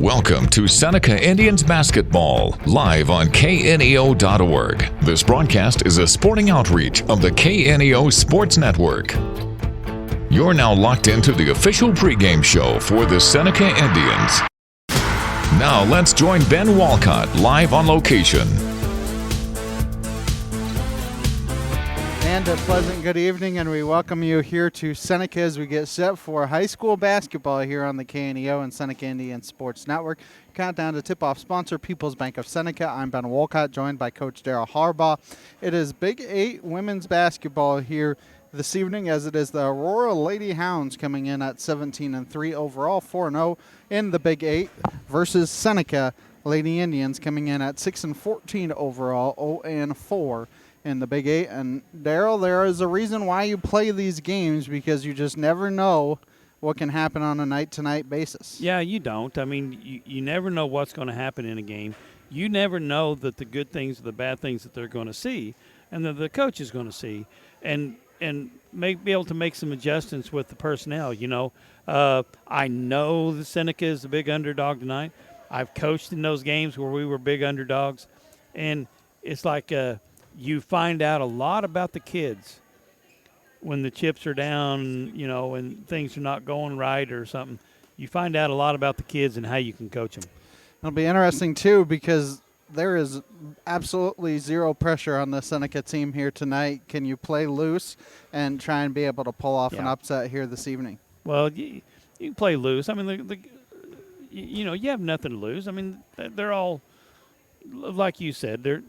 Welcome to Seneca Indians Basketball, live on kneo.org. This broadcast is a sporting outreach of the KNEO Sports Network. You're now locked into the official pregame show for the Seneca Indians. Now let's join Ben Walcott live on location. And a pleasant good evening, and we welcome you here to Seneca as we get set for high school basketball here on the KNEO and Seneca Indian Sports Network. Countdown to tip-off sponsor, People's Bank of Seneca. I'm Ben Walcott, joined by Coach Daryl Harbaugh. It is Big 8 women's basketball here this evening, as it is the Aurora Lady Hounds coming in at 17-3 overall, 4-0 in the Big 8 versus Seneca Lady Indians coming in at 6-14 overall, 0-4 in the Big 8. And Daryl, there is a reason why you play these games, because you just never know what can happen on a night-to-night basis. Yeah, you don't. I mean, you never know what's going to happen in a game. You never know that the good things or the bad things that they're going to see and that the coach is going to see, and be able to make some adjustments with the personnel. You know, I know the Seneca is a big underdog tonight. I've coached in those games where we were big underdogs, and it's like you find out a lot about the kids when the chips are down, you know, and things are not going right or something. You find out a lot about the kids and how you can coach them. It'll be interesting, too, because there is absolutely zero pressure on the Seneca team here tonight. Can you play loose and try and be able to pull off an upset here this evening? Well, you can play loose. I mean, you know, you have nothing to lose. I mean, they're all, like you said,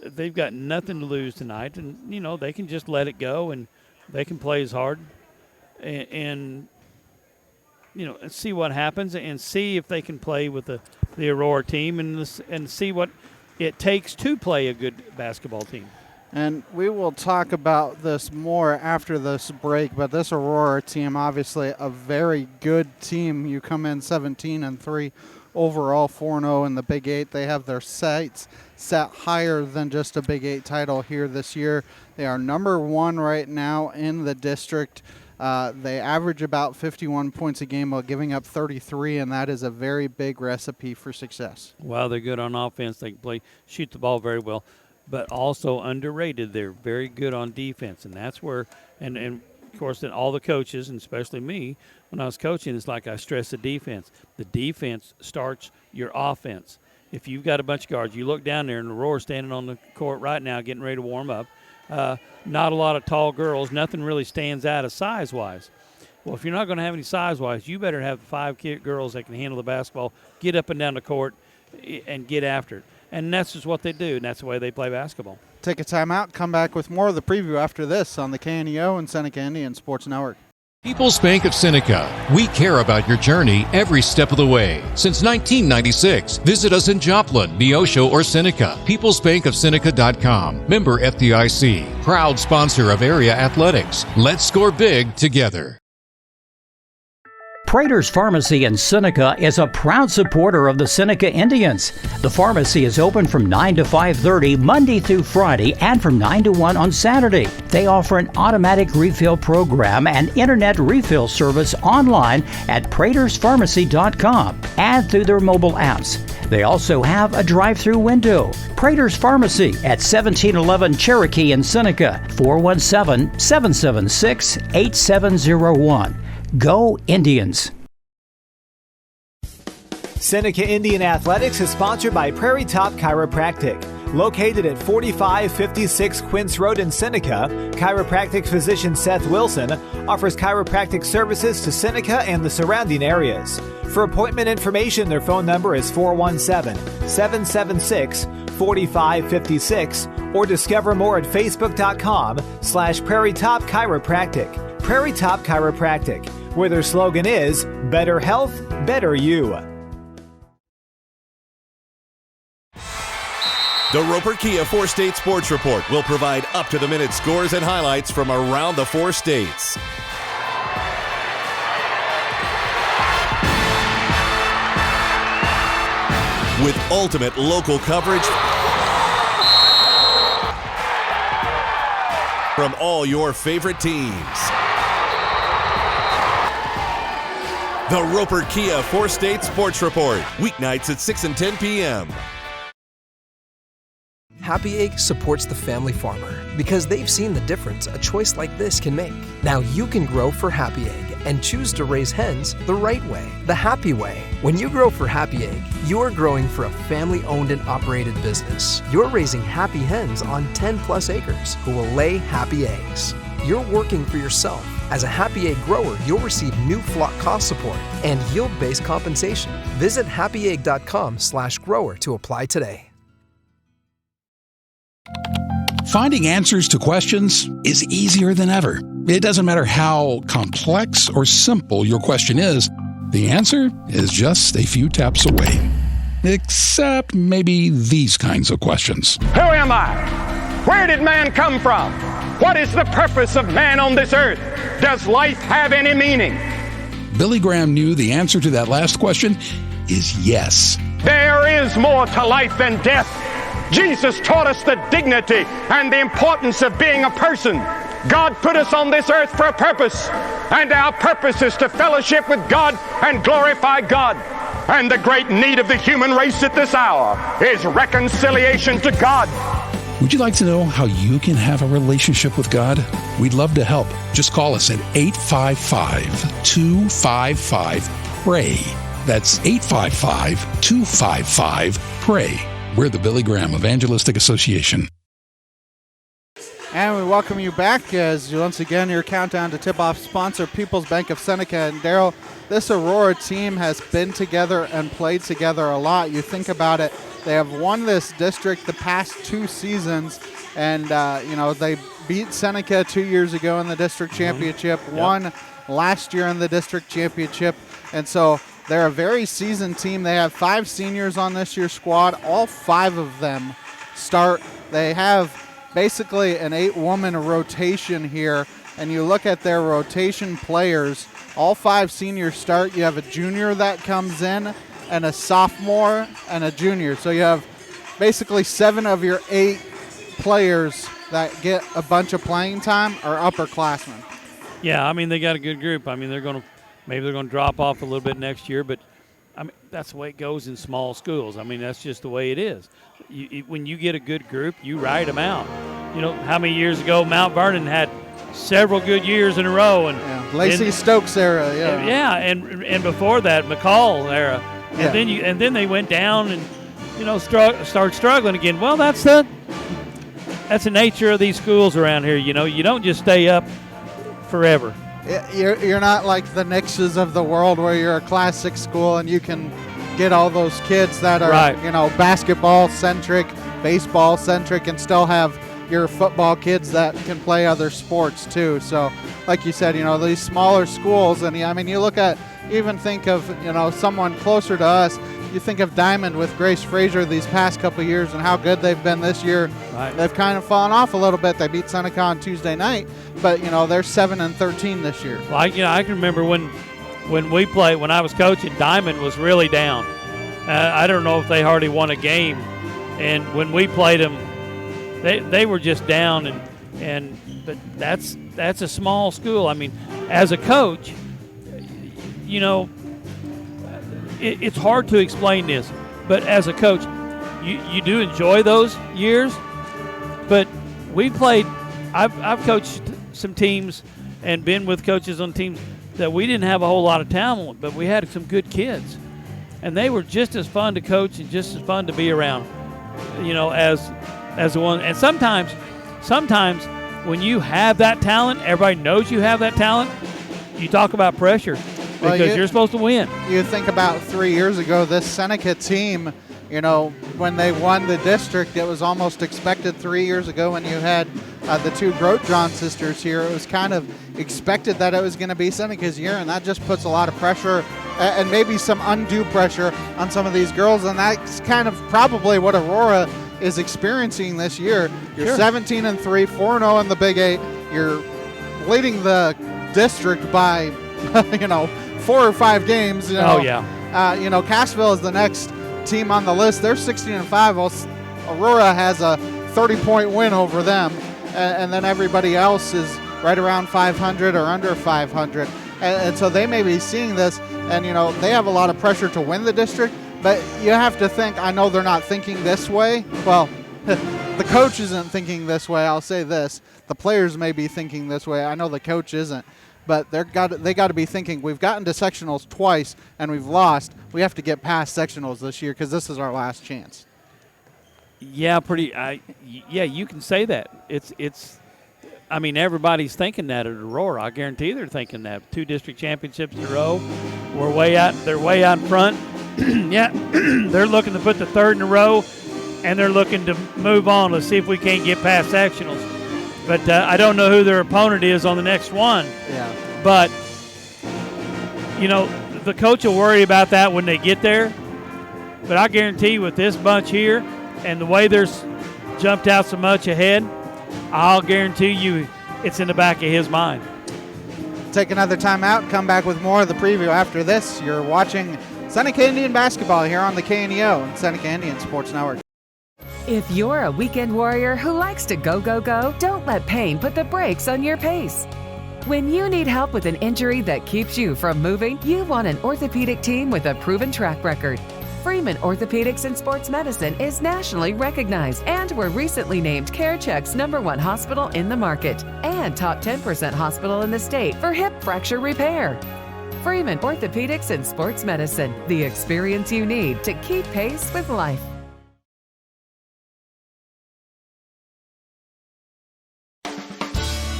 they've got nothing to lose tonight, and you know they can just let it go, and they can play as hard, and you know, and see what happens, and see if they can play with the Aurora team, and see what it takes to play a good basketball team. And we will talk about this more after this break, but this Aurora team, obviously a very good team. You come in 17-3 overall, 4-0 in the Big 8. They have their sights set higher than just a Big 8 title here this year. They are number one right now in the district. They average about 51 points a game while giving up 33, and that is a very big recipe for success. Well, they're good on offense. They can shoot the ball very well, but also underrated. They're very good on defense, and that's where and of course, then all the coaches, and especially me, when I was coaching, it's like I stress the defense. The defense starts your offense. If you've got a bunch of guards, you look down there, and Aurora's standing on the court right now getting ready to warm up. Not a lot of tall girls. Nothing really stands out as size-wise. Well, if you're not going to have any size-wise, you better have 5 girls that can handle the basketball, get up and down the court, and get after it. And that's just what they do, and that's the way they play basketball. Take a timeout, come back with more of the preview after this on the KNEO and Seneca Indian Sports Network. People's Bank of Seneca. We care about your journey every step of the way. Since 1996, visit us in Joplin, Neosho, or Seneca. PeoplesBankOfSeneca.com. Member FDIC. Proud sponsor of area athletics. Let's score big together. Prater's Pharmacy in Seneca is a proud supporter of the Seneca Indians. The pharmacy is open from 9 to 5:30 Monday through Friday and from 9 to 1 on Saturday. They offer an automatic refill program and internet refill service online at praterspharmacy.com and through their mobile apps. They also have a drive-through window. Prater's Pharmacy at 1711 Cherokee in Seneca, 417-776-8701. Go Indians! Seneca Indian Athletics is sponsored by Prairie Top Chiropractic. Located at 4556 Quince Road in Seneca, chiropractic physician Seth Wilson offers chiropractic services to Seneca and the surrounding areas. For appointment information, their phone number is 417-776-4556 or discover more at facebook.com/Prairie Top Chiropractic. Prairie Top Chiropractic, where their slogan is, better health, better you. The Roper Kia 4-State Sports Report will provide up-to-the-minute scores and highlights from around the 4 states. With ultimate local coverage from all your favorite teams. The Roper Kia 4-State Sports Report, weeknights at 6 and 10 p.m. Happy Egg supports the family farmer because they've seen the difference a choice like this can make. Now you can grow for Happy Egg and choose to raise hens the right way, the happy way. When you grow for Happy Egg, you're growing for a family-owned and operated business. You're raising happy hens on 10-plus acres who will lay happy eggs. You're working for yourself. As a Happy Egg grower, you'll receive new flock cost support and yield-based compensation. Visit happyegg.com/grower to apply today. Finding answers to questions is easier than ever. It doesn't matter how complex or simple your question is, the answer is just a few taps away. Except maybe these kinds of questions. Who am I? Where did man come from? What is the purpose of man on this earth? Does life have any meaning? Billy Graham knew the answer to that last question is yes. There is more to life than death. Jesus taught us the dignity and the importance of being a person. God put us on this earth for a purpose, and our purpose is to fellowship with God and glorify God. And the great need of the human race at this hour is reconciliation to God. Would you like to know how you can have a relationship with God? We'd love to help. Just call us at 855-255-PRAY. That's 855-255-PRAY. We're the Billy Graham Evangelistic Association. And we welcome you back as once again your countdown to tip-off sponsor, People's Bank of Seneca. And Daryl, this Aurora team has been together and played together a lot. You think about it, they have won this district the past 2 seasons, and they beat Seneca 2 years ago in the district championship, won last year in the district championship, and so they're a very seasoned team. They have 5 seniors on this year's squad. All 5 of them start. They have basically an 8-woman rotation here, and you look at their rotation players, all 5 seniors start. You have a junior that comes in, and a sophomore, and a junior. So you have basically 7 of your 8 players that get a bunch of playing time are upperclassmen. Yeah, I mean, they got a good group. I mean, maybe they're going to drop off a little bit next year, but I mean, that's the way it goes in small schools. I mean, that's just the way it is. When you get a good group, you ride them out. You know, how many years ago Mount Vernon had several good years in a row, and Lacey Stokes era, and before that McCall era, and then they went down and start struggling again. Well, that's the nature of these schools around here. You know, you don't just stay up forever. You're not like the Nixes of the world where you're a Class 6 school and you can get all those kids that are, basketball-centric, baseball-centric, and still have your football kids that can play other sports too. So, like you said, these smaller schools, and I mean, you look at, even think of, someone closer to us, you think of Diamond with Grace Frazier these past couple of years and how good they've been this year. Right. They've kind of fallen off a little bit. They beat Seneca on Tuesday night, but they're 7-13 this year. Well, I can remember when we played, when I was coaching, Diamond was really down. I don't know if they hardly won a game, and when we played them, they were just down, but that's a small school. I mean, as a coach, it's hard to explain this, but as a coach, you do enjoy those years. But I've coached some teams and been with coaches on teams that we didn't have a whole lot of talent, but we had some good kids, and they were just as fun to coach and just as fun to be around, as the one. And sometimes when you have that talent, everybody knows you have that talent. You talk about pressure. Because you're supposed to win. You think about 3 years ago, this Seneca team, when they won the district, it was almost expected 3 years ago when you had the 2 Grotjohn sisters here. It was kind of expected that it was going to be Seneca's year, and that just puts a lot of pressure and maybe some undue pressure on some of these girls, and that's kind of probably what Aurora is experiencing this year. You're 17-3, 4-0 in the Big 8. You're leading the district by, 4 or 5 games. Cassville is the next team on the list. They're 16-5. Well, Aurora has a 30-point win over them, and then everybody else is right around 500 or under 500. And so they may be seeing this, and, they have a lot of pressure to win the district, but you have to think, I know they're not thinking this way. Well, the coach isn't thinking this way. I'll say this. The players may be thinking this way. I know the coach isn't. But they got to be thinking, we've gotten to sectionals twice and we've lost. We have to get past sectionals this year because this is our last chance. Yeah, you can say that. It's. I mean, everybody's thinking that at Aurora. I guarantee they're thinking that. 2 district championships in a row. They're way out in front. Yeah, they're looking to put the 3rd in a row, and they're looking to move on. Let's see if we can't get past sectionals. But I don't know who their opponent is on the next one. Yeah. But, the coach will worry about that when they get there. But I guarantee you with this bunch here and the way they're jumped out so much ahead, I'll guarantee you it's in the back of his mind. Take another time out. Come back with more of the preview after this. You're watching Seneca Indian basketball here on the KNEO and Seneca Indian Sports Network. If you're a weekend warrior who likes to go, don't let pain put the brakes on your pace. When you need help with an injury that keeps you from moving, you want an orthopedic team with a proven track record. Freeman Orthopedics and Sports Medicine is nationally recognized, and were recently named CareCheck's #1 hospital in the market and top 10% hospital in the state for hip fracture repair. Freeman Orthopedics and Sports Medicine, the experience you need to keep pace with life.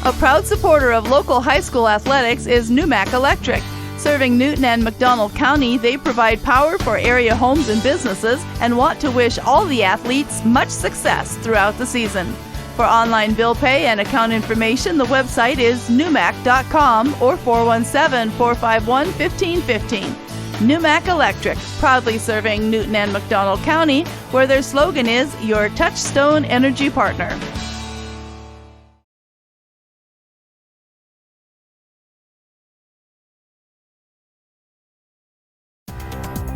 A proud supporter of local high school athletics is Numac Electric. Serving Newton and McDonald County, they provide power for area homes and businesses and want to wish all the athletes much success throughout the season. For online bill pay and account information, the website is numac.com or 417-451-1515. Numac Electric, proudly serving Newton and McDonald County, where their slogan is your touchstone energy partner.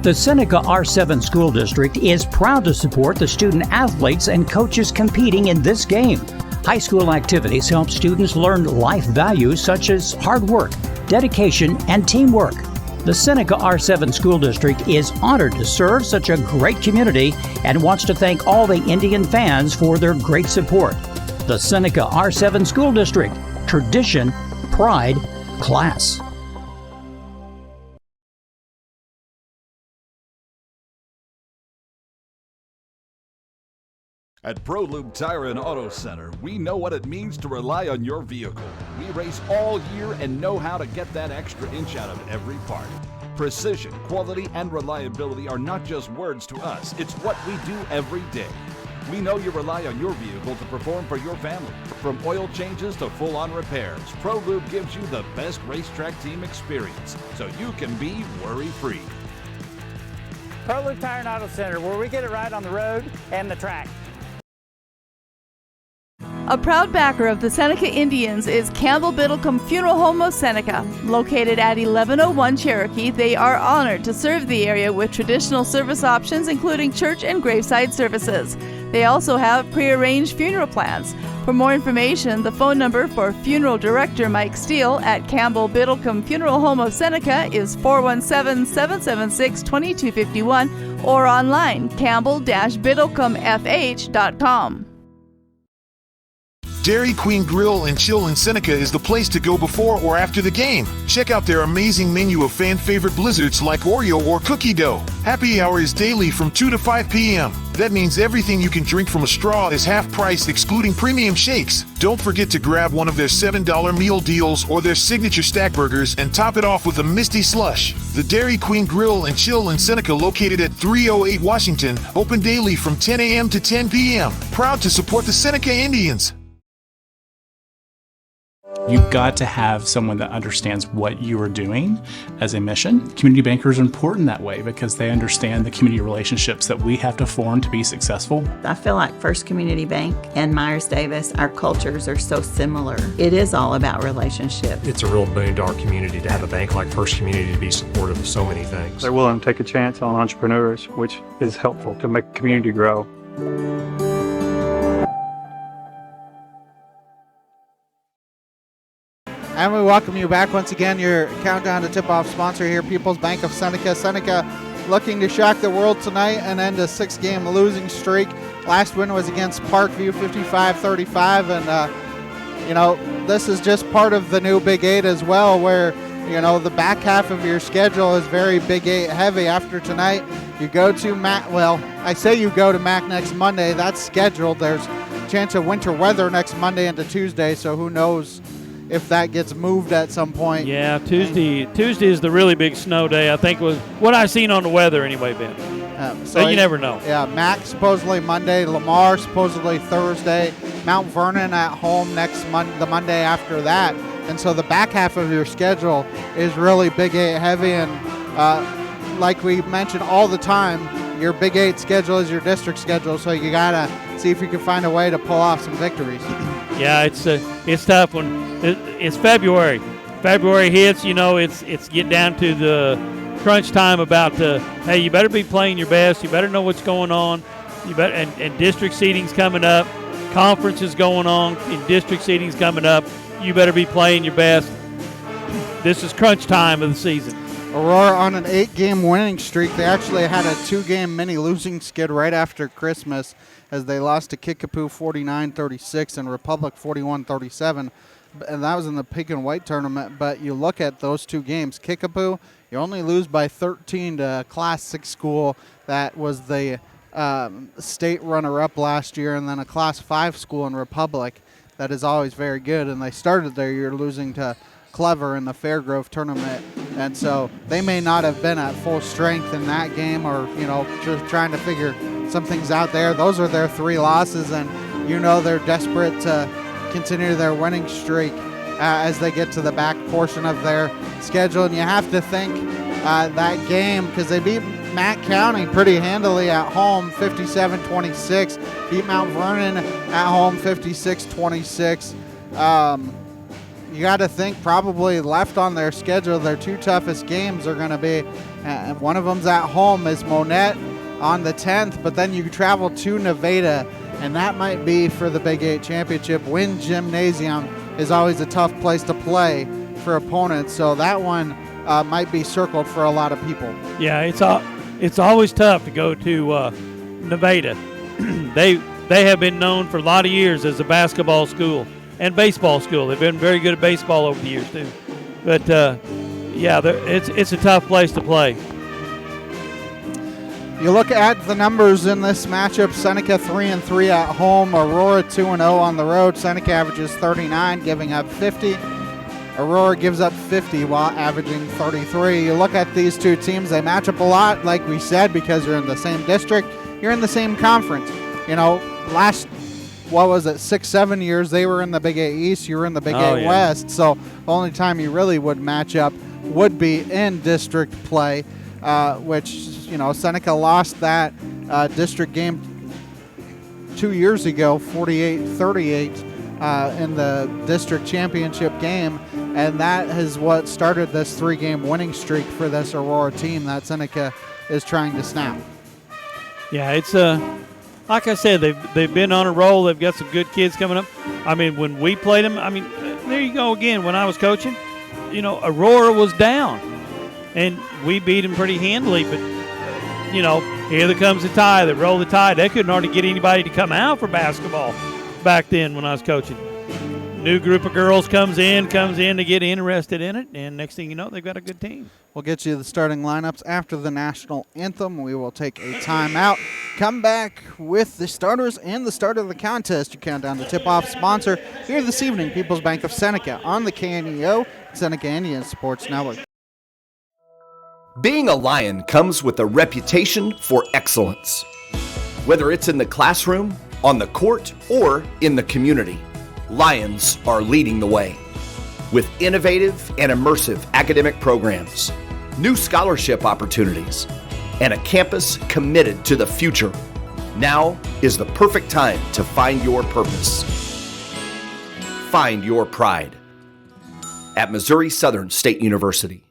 The Seneca R7 School District is proud to support the student athletes and coaches competing in this game. High school activities help students learn life values such as hard work, dedication, and teamwork. The Seneca R7 School District is honored to serve such a great community and wants to thank all the Indian fans for their great support. The Seneca R7 School District, tradition, pride, class. At ProLube Tire and Auto Center, we know what it means to rely on your vehicle. We race all year and know how to get that extra inch out of every part. Precision, quality, and reliability are not just words to us. It's what we do every day. We know you rely on your vehicle to perform for your family. From oil changes to full-on repairs, ProLube gives you the best racetrack team experience, so you can be worry-free. ProLube Tire and Auto Center, where we get it right on the road and the track. A proud backer of the Seneca Indians is Campbell Biddlecombe Funeral Home of Seneca. Located at 1101 Cherokee, they are honored to serve the area with traditional service options including church and graveside services. They also have pre-arranged funeral plans. For more information, the phone number for Funeral Director Mike Steele at Campbell Biddlecombe Funeral Home of Seneca is 417-776-2251 or online campbell-biddlecomefh.com. Dairy Queen Grill and Chill in Seneca is the place to go before or after the game. Check out their amazing menu of fan-favorite blizzards like Oreo or cookie dough. Happy hour is daily from 2 to 5 p.m. That means everything you can drink from a straw is half price, excluding premium shakes. Don't forget to grab one of their $7 meal deals or their signature stack burgers and top it off with a Misty Slush. The Dairy Queen Grill and Chill in Seneca, located at 308 Washington, open daily from 10 a.m. to 10 p.m. Proud to support the Seneca Indians. You've got to have someone that understands what you are doing as a mission. Community bankers are important that way because they understand the community relationships that we have to form to be successful. I feel like First Community Bank and Myers-Davis, our cultures are so similar. It is all about relationship. It's a real boon to our community to have a bank like First Community to be supportive of so many things. They're willing to take a chance on entrepreneurs, which is helpful to make the community grow. And And we welcome you back once again. Your countdown to tip-off sponsor here, People's Bank of Seneca. Seneca looking to shock the world tonight and end a 6-game losing streak. Last win was against Parkview, 55-35. And, this is just part of the new Big 8 as well, where, the back half of your schedule is very Big 8 heavy. After tonight, you go to MAC. Well, I say you go to MAC next Monday. That's scheduled. There's a chance of winter weather next Monday into Tuesday, so who knows if that gets moved at some point. Yeah, Tuesday is the really big snow day, I think, was what I seen on the weather anyway, Ben. So you never know. Yeah, Mac supposedly Monday, Lamar supposedly Thursday, Mount Vernon at home the Monday after that. And so the back half of your schedule is really Big 8 heavy. And like we mentioned all the time, your Big 8 schedule is your district schedule, so you got to see if you can find a way to pull off some victories. Yeah, it's tough when it's February. February hits, it's get down to the crunch time about hey, you better be playing your best. You better know what's going on. And district seeding's coming up. Conference is going on, and district seeding's coming up. You better be playing your best. This is crunch time of the season. Aurora on an 8-game winning streak. They actually had a 2-game mini losing skid right after Christmas as they lost to Kickapoo 49-36 and Republic 41-37. And that was in the pink and white tournament. But you look at those 2 games. Kickapoo, you only lose by 13 to a Class 6 school that was the state runner-up last year, and then a Class 5 school in Republic that is always very good. And they started their year losing to Clever in the Fairgrove tournament, and so they may not have been at full strength in that game, or just trying to figure some things out there. Those are their 3 losses, and they're desperate to continue their winning streak as they get to the back portion of their schedule. And you have to think that game, because they beat Mac County pretty handily at home 57-26, beat Mount Vernon at home 56-26. You got to think probably left on their schedule, their 2 toughest games are going to be, one of them's at home, is Monette on the 10th, but then you travel to Nevada, and that might be for the Big 8 championship. Wynn Gymnasium is always a tough place to play for opponents, so that one might be circled for a lot of people. Yeah, it's always tough to go to Nevada. They have been known for a lot of years as a basketball school and baseball school. They've been very good at baseball over the years too. But it's a tough place to play. You look at the numbers in this matchup. Seneca 3-3 at home. Aurora 2-0 on the road. Seneca averages 39, giving up 50. Aurora gives up 50 while averaging 33. You look at these 2 teams, they match up a lot, like we said, because you're in the same district. You're in the same conference. Last 6-7 years they were in the Big 8 East, you were in the Big 8 West, so the only time you really would match up would be in district play, which Seneca lost that district game 2 years ago, 48-38 in the district championship game, and that is what started this 3-game winning streak for this Aurora team that Seneca is trying to snap. Yeah, it's like I said, they've been on a roll. They've got some good kids coming up. I mean, when we played them, there you go again. When I was coaching, Aurora was down, and we beat them pretty handily. But, here there comes the tide. They roll the tide. They couldn't hardly get anybody to come out for basketball back then when I was coaching. New group of girls comes in to get interested in it, and next thing you know, they've got a good team. We'll get you the starting lineups after the national anthem. We will take a timeout. Come back with the starters and the start of the contest. You count down the tip-off sponsor here this evening, People's Bank of Seneca on the KNEO Seneca Indian Sports Network. Being a Lion comes with a reputation for excellence. Whether it's in the classroom, on the court, or in the community, Lions are leading the way. With innovative and immersive academic programs, new scholarship opportunities, and a campus committed to the future, now is the perfect time to find your purpose. Find your pride at Missouri Southern State University.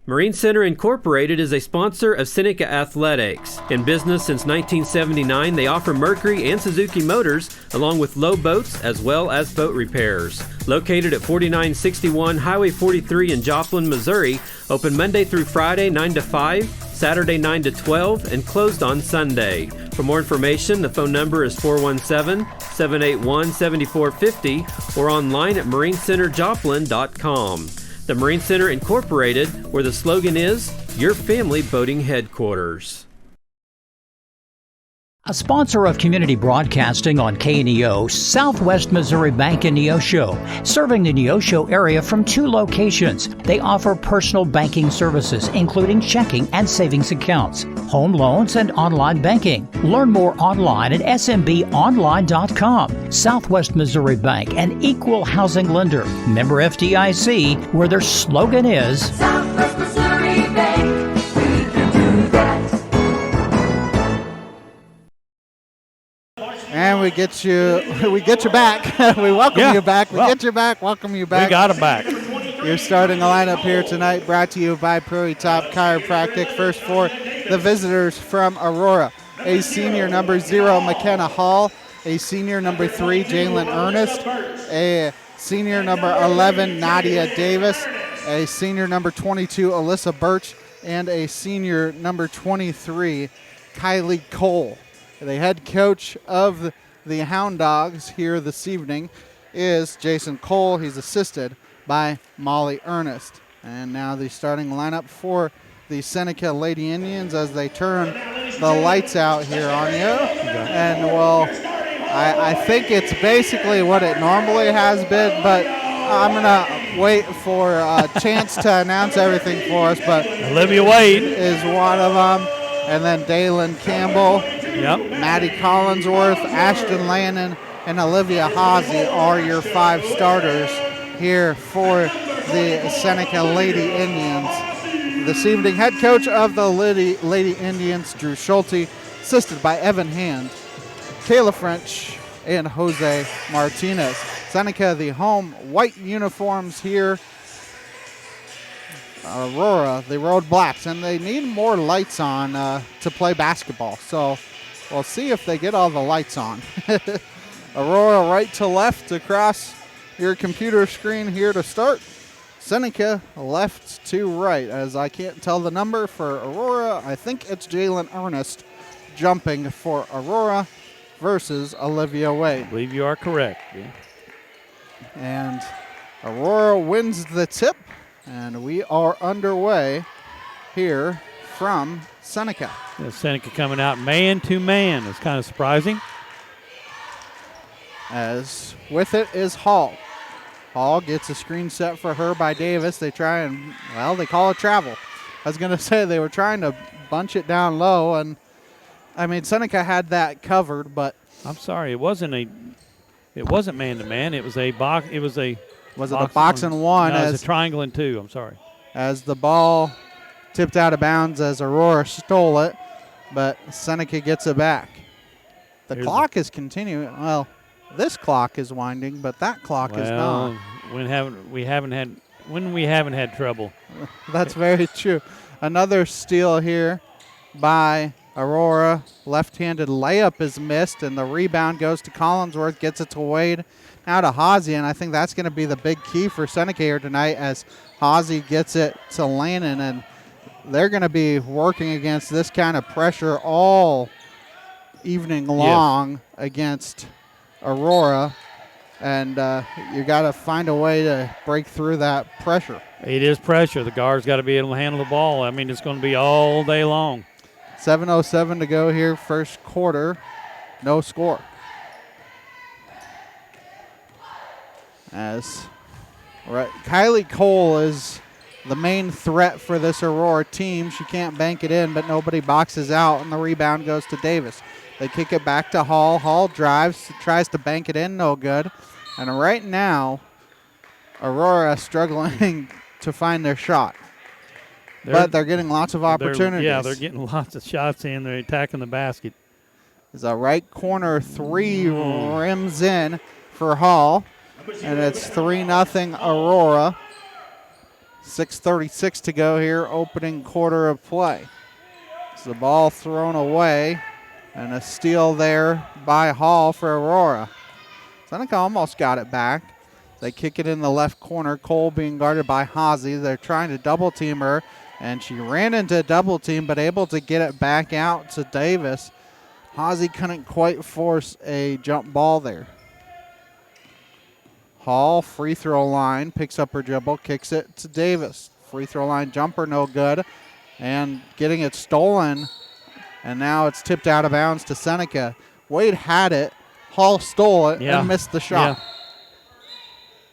Marine Center Incorporated is a sponsor of Seneca Athletics. In business since 1979, they offer Mercury and Suzuki motors, along with low boats as well as boat repairs. Located at 4961 Highway 43 in Joplin, Missouri, open Monday through Friday 9 to 5, Saturday 9 to 12, and closed on Sunday. For more information, the phone number is 417-781-7450 or online at marinecenterjoplin.com. The Marine Center Incorporated, where the slogan is, your family boating headquarters. A sponsor of community broadcasting on KNEO, Southwest Missouri Bank in Neosho, serving the Neosho area from 2 locations. They offer personal banking services, including checking and savings accounts, home loans, and online banking. Learn more online at smbonline.com. Southwest Missouri Bank, an equal housing lender. Member FDIC, where their slogan is, Southwest Missouri Bank, we can do that. And we get you back. We welcome you back. Get you back. Welcome you back. We got him back. You're starting a lineup here tonight, brought to you by Prairie Top Chiropractic. First for the visitors from Aurora, a senior number 0, McKenna Hall, a senior number 3, Jalen Ernest, a senior number 11, Nadia Davis, a senior number 22, Alyssa Birch, and a senior number 23, Kylie Cole. The head coach of the Hound Dogs here this evening is Jason Cole. He's assisted by Molly Ernest. And now the starting lineup for the Seneca Lady Indians as they turn the lights out here on you. And, well, I think it's basically what it normally has been, but I'm going to wait for a chance to announce everything for us. But Olivia Wade is one of them. And then Dalen Campbell, Maddie Collinsworth, Ashton Lannon, and Olivia Hawsey are your 5 starters here for the Seneca Lady Indians. This evening, head coach of the Lady Indians, Drew Schulte, assisted by Evan Hand, Kayla French, and Jose Martinez. Seneca, the home white uniforms here. Aurora, the road blacks, and they need more lights on to play basketball. So we'll see if they get all the lights on. Aurora right to left across your computer screen here to start. Seneca left to right, as I can't tell the number for Aurora. I think it's Jalen Ernest jumping for Aurora versus Olivia Wade. I believe you are correct. Yeah. And Aurora wins the tip. And we are underway here from Seneca. Yeah, Seneca coming out man to man. It's kind of surprising. As with it is Hall. Hall gets a screen set for her by Davis. They try and, well, they call it travel. I was going to say they were trying to bunch it down low. And, I mean, Seneca had that covered, but. I'm sorry. It wasn't man to man. It was a box. It was a. Was it a box and one? No, it was a triangle and 2. I'm sorry. As the ball tipped out of bounds as Aurora stole it, but Seneca gets it back. The clock is continuing. Well, this clock is winding, but that clock is not. When we haven't had trouble. That's very true. Another steal here by Aurora. Left-handed layup is missed, and the rebound goes to Collinsworth, gets it to Wade. Now to Hawsey, and I think that's going to be the big key for Seneca here tonight as Hawsey gets it to Lannon, and they're going to be working against this kind of pressure all evening long against Aurora, and you got to find a way to break through that pressure. It is pressure. The guard's got to be able to handle the ball. I mean, it's going to be all day long. 7:07 to go here, first quarter, no score. As Kylie Cole is the main threat for this Aurora team. She can't bank it in, but nobody boxes out, and the rebound goes to Davis. They kick it back to Hall. Hall drives, tries to bank it in, no good. And right now, Aurora struggling to find their shot. But they're getting lots of opportunities. They're getting lots of shots in. They're attacking the basket. There's a right corner 3 rims in for Hall. And it's 3-0 Aurora. 6:36 to go here, opening quarter of play. So the ball thrown away, and a steal there by Hall for Aurora. Seneca almost got it back. They kick it in the left corner. Cole being guarded by Hazy. They're trying to double team her, and she ran into a double team, but able to get it back out to Davis. Hazy couldn't quite force a jump ball there. Hall, free throw line, picks up her dribble, kicks it to Davis. Free throw line jumper, no good. And getting it stolen, and now it's tipped out of bounds to Seneca. Wade had it. Hall stole it and missed the shot.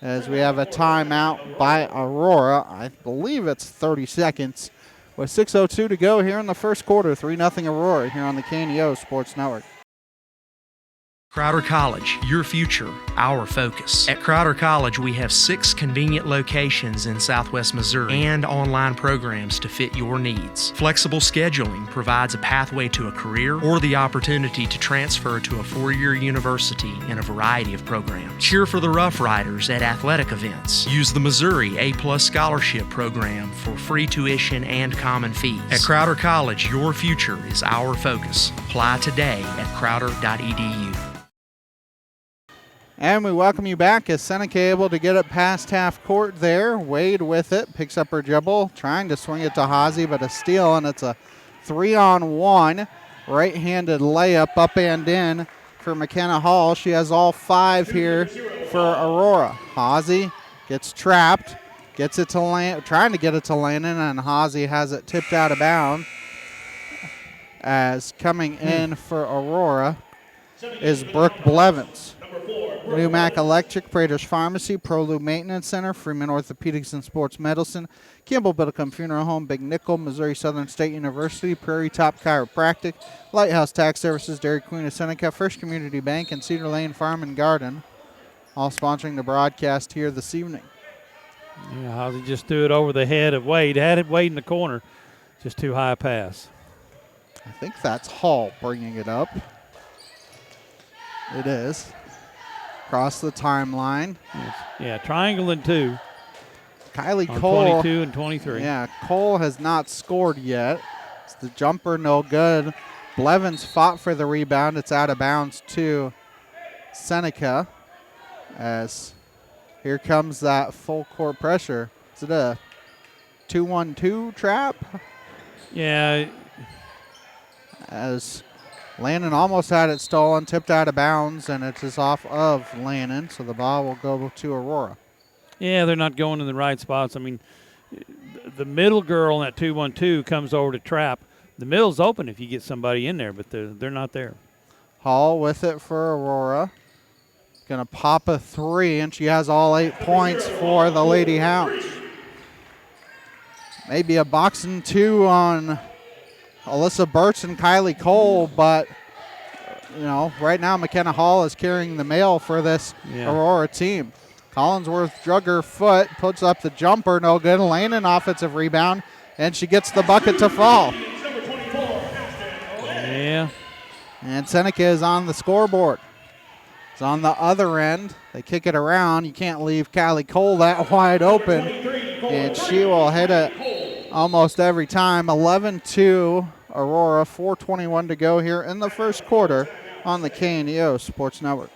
As we have a timeout by Aurora. I believe it's 30 seconds. With 6:02 to go here in the first quarter. 3-0 Aurora here on the KNEO Sports Network. Crowder College, your future, our focus. At Crowder College, we have 6 convenient locations in Southwest Missouri and online programs to fit your needs. Flexible scheduling provides a pathway to a career or the opportunity to transfer to a 4-year university in a variety of programs. Cheer for the Rough Riders at athletic events. Use the Missouri A+ Scholarship Program for free tuition and common fees. At Crowder College, your future is our focus. Apply today at crowder.edu. And we welcome you back as Seneca able to get it past half court there. Wade with it, picks up her dribble, trying to swing it to Hazy, but a steal, and it's a 3-on-1 right-handed layup up and in for McKenna Hall. She has all 5 here for Aurora. Hazy gets trapped, gets it to trying to get it to Landon, and Hazy has it tipped out of bounds. As coming in for Aurora is Brooke Blevins. Newmac Electric, Prater's Pharmacy, ProLou Maintenance Center, Freeman Orthopedics and Sports Medicine, Campbell Biddlecombe Funeral Home, Big Nickel, Missouri Southern State University, Prairie Top Chiropractic, Lighthouse Tax Services, Dairy Queen of Seneca, First Community Bank, and Cedar Lane Farm and Garden, all sponsoring the broadcast here this evening. Yeah, Hazy just threw it over the head of Wade. Had it Wade in the corner. Just too high a pass. I think that's Hall bringing it up. It is. Across the timeline. Yeah, triangle and 2. Kylie Cole. 22 and 23. Yeah, Cole has not scored yet. It's the jumper, no good. Blevins fought for the rebound. It's out of bounds to Seneca. As here comes that full court pressure. Is it a 2-1-2 trap? Yeah. As Lannon almost had it stolen, tipped out of bounds, and it is off of Lannon, so the ball will go to Aurora. Yeah, they're not going in the right spots. I mean, the middle girl in that 2-1-2 comes over to trap. The middle's open if you get somebody in there, but they're not there. Hall with it for Aurora. Going to pop a 3, and she has all 8 points for the Lady Hounds. Maybe a boxing 2 on Alyssa Burtz and Kylie Cole, but, you know, right now McKenna Hall is carrying the mail for this Aurora team. Collinsworth drug her foot, puts up the jumper, no good. Landon offensive rebound, and she gets the bucket to fall. Yeah. And Seneca is on the scoreboard. It's on the other end. They kick it around. You can't leave Kylie Cole that wide open, and she will hit it almost every time. 11-2 Aurora, 4:21 to go here in the first quarter on the KNEO Sports Network.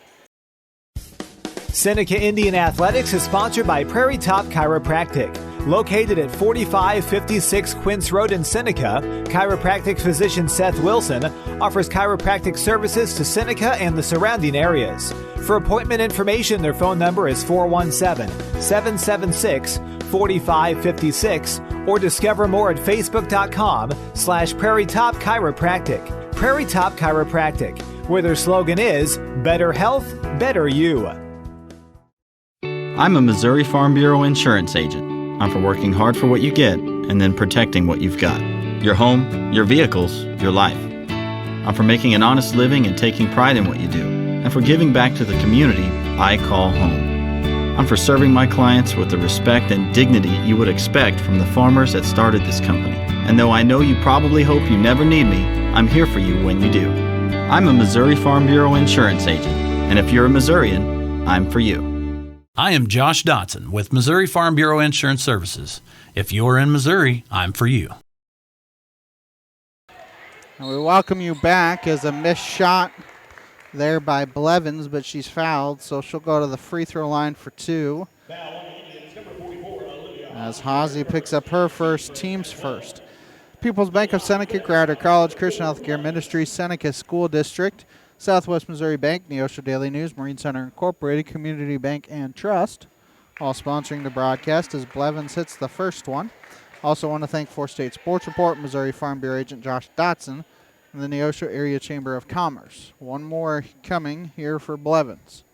Seneca Indian Athletics is sponsored by Prairie Top Chiropractic. Located at 4556 Quince Road in Seneca, chiropractic physician Seth Wilson offers chiropractic services to Seneca and the surrounding areas. For appointment information, their phone number is 417-776-4556 or discover more at facebook.com/Prairie Top Chiropractic. Prairie Top Chiropractic, where their slogan is better health, better you. I'm a Missouri Farm Bureau insurance agent. I'm for working hard for what you get and then protecting what you've got. Your home, your vehicles, your life. I'm for making an honest living and taking pride in what you do. And for giving back to the community I call home. I'm for serving my clients with the respect and dignity you would expect from the farmers that started this company. And though I know you probably hope you never need me, I'm here for you when you do. I'm a Missouri Farm Bureau insurance agent. And if you're a Missourian, I'm for you. I am Josh Dotson with Missouri Farm Bureau Insurance Services. If you're in Missouri, I'm for you. And we welcome you back as a missed shot there by Blevins, but she's fouled, so she'll go to the free throw line for 2. As Hazy picks up her first, team's first. People's Bank of Seneca, Crowder College, Christian Healthcare Ministry, Seneca School District, Southwest Missouri Bank, Neosho Daily News, Marine Center Incorporated, Community Bank, and Trust, all sponsoring the broadcast as Blevins hits the first one. Also want to thank 4-State Sports Report, Missouri Farm Bureau agent Josh Dotson, and the Neosho Area Chamber of Commerce. One more coming here for Blevins.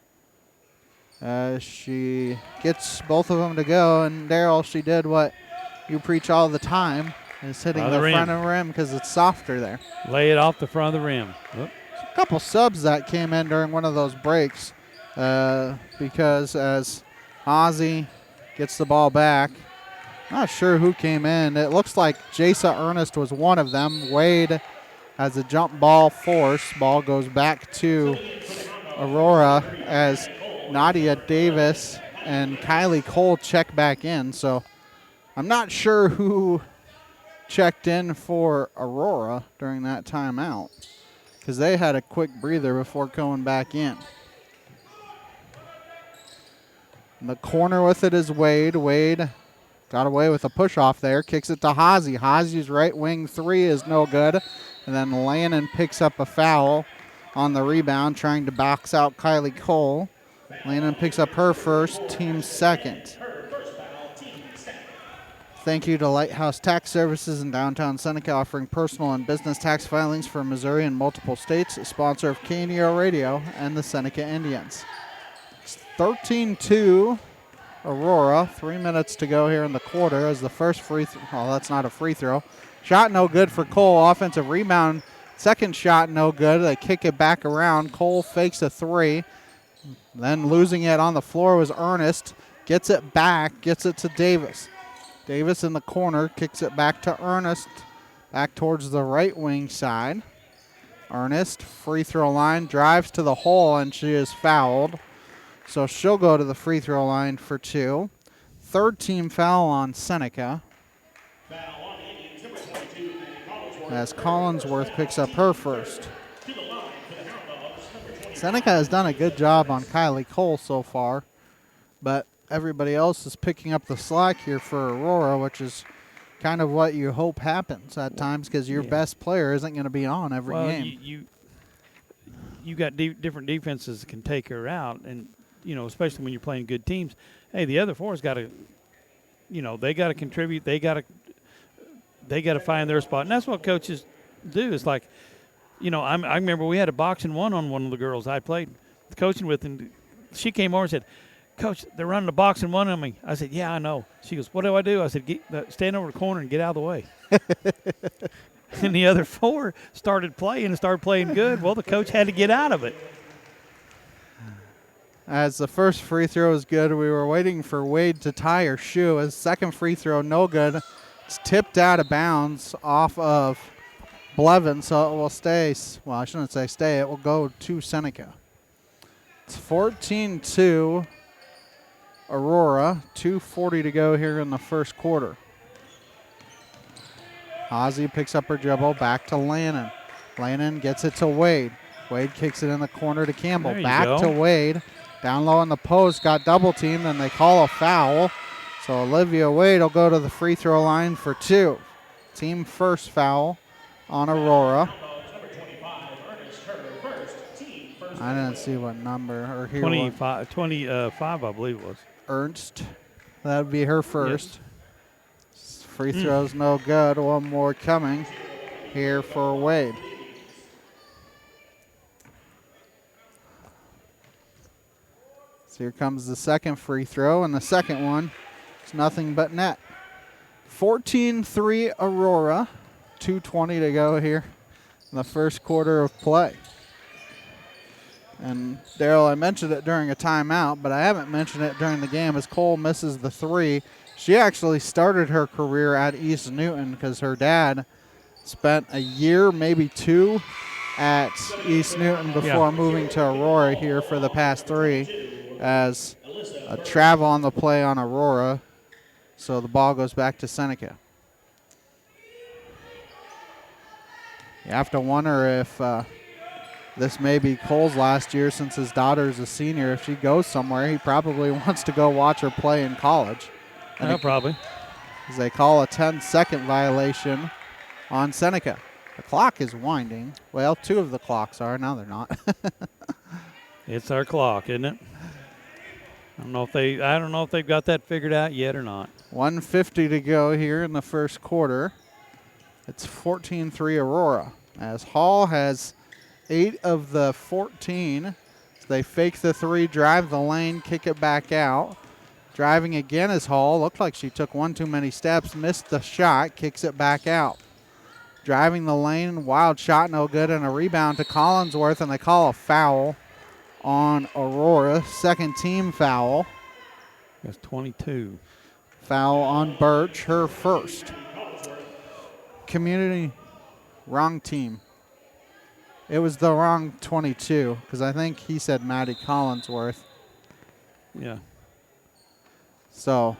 She gets both of them to go, and Daryl, she did what you preach all the time, is hitting the front of the rim because it's softer there. Lay it off the front of the rim. Oop. A couple subs that came in during one of those breaks because as Ozzy gets the ball back, not sure who came in. It looks like Jasa Ernest was one of them. Wade has a jump ball force. Ball goes back to Aurora as Nadia Davis and Kylie Cole check back in. So I'm not sure who checked in for Aurora during that timeout, because they had a quick breather before going back in. In the corner with it is Wade. Wade got away with a push-off there. Kicks it to Hazy. Hazy's right wing 3 is no good. And then Lannon picks up a foul on the rebound, trying to box out Kylie Cole. Lannon picks up her first, team's second. Thank you to Lighthouse Tax Services in downtown Seneca, offering personal and business tax filings for Missouri and multiple states, a sponsor of KNEO Radio and the Seneca Indians. It's 13-2 Aurora. 3 minutes to go here in the quarter as the first free throw. Oh, that's not a free throw. Shot no good for Cole. Offensive rebound. Second shot no good. They kick it back around. Cole fakes a 3. Then losing it on the floor was Ernest. Gets it back. Gets it to Davis. Davis in the corner, kicks it back to Ernest, back towards the right wing side. Ernest, free throw line, drives to the hole, and she is fouled. So she'll go to the free throw line for 2. Third team foul on Seneca. As Collinsworth picks up her first. Seneca has done a good job on Kylie Cole so far, but everybody else is picking up the slack here for Aurora, which is kind of what you hope happens at times, because your best player isn't going to be on every game. You got different defenses that can take her out, and especially when you're playing good teams. Hey, the other four's got to, they got to contribute. They got to find their spot, and that's what coaches do. It's like, I remember we had a boxing one on one of the girls I played coaching with, and she came over and said, "Coach, they're running the boxing one on me." I said, "Yeah, I know." She goes, "What do I do?" I said, "Stand over the corner and get out of the way." And the other 4 started playing good. Well, the coach had to get out of it. As the first free throw is good, we were waiting for Wade to tie her shoe. His second free throw, no good. It's tipped out of bounds off of Blevins, so it will stay. Well, I shouldn't say stay. It will go to Seneca. It's 14-2. Aurora, 2:40 to go here in the first quarter. Ozzy picks up her dribble, back to Lannon. Lannon gets it to Wade. Wade kicks it in the corner to Campbell. Back to Wade. Down low on the post, got double teamed, and they call a foul. So Olivia Wade will go to the free throw line for 2. Team first foul on Aurora. I didn't see what number. Or here 25, I believe it was. Ernst. That would be her first. Yes. Free throws no good. One more coming here for Wade. So here comes the second free throw, and the second one is nothing but net. 14-3 Aurora. 2:20 to go here in the first quarter of play. And Daryl, I mentioned it during a timeout, but I haven't mentioned it during the game as Cole misses the 3. She actually started her career at East Newton because her dad spent a year, maybe 2, at East Newton before moving to Aurora here for the past 3. as a travel on the play on Aurora. So the ball goes back to Seneca. You have to wonder if this may be Cole's last year since his daughter's a senior. If she goes somewhere, he probably wants to go watch her play in college. Yeah, probably. As they call a 10-second violation on Seneca. The clock is winding. Well, 2 of the clocks are. Now they're not. It's our clock, isn't it? I don't know if they've got that figured out yet or not. 1:50 to go here in the first quarter. It's 14-3 Aurora. As Hall has 8 of the 14. They fake the 3, drive the lane, kick it back out. Driving again is Hall. Looked like she took 1 too many steps, missed the shot, kicks it back out. Driving the lane, wild shot, no good, and a rebound to Collinsworth, and they call a foul on Aurora. Second team foul. That's 22. Foul on Birch, her first. Community, wrong team. It was the wrong 22, because I think he said Maddie Collinsworth. Yeah. So,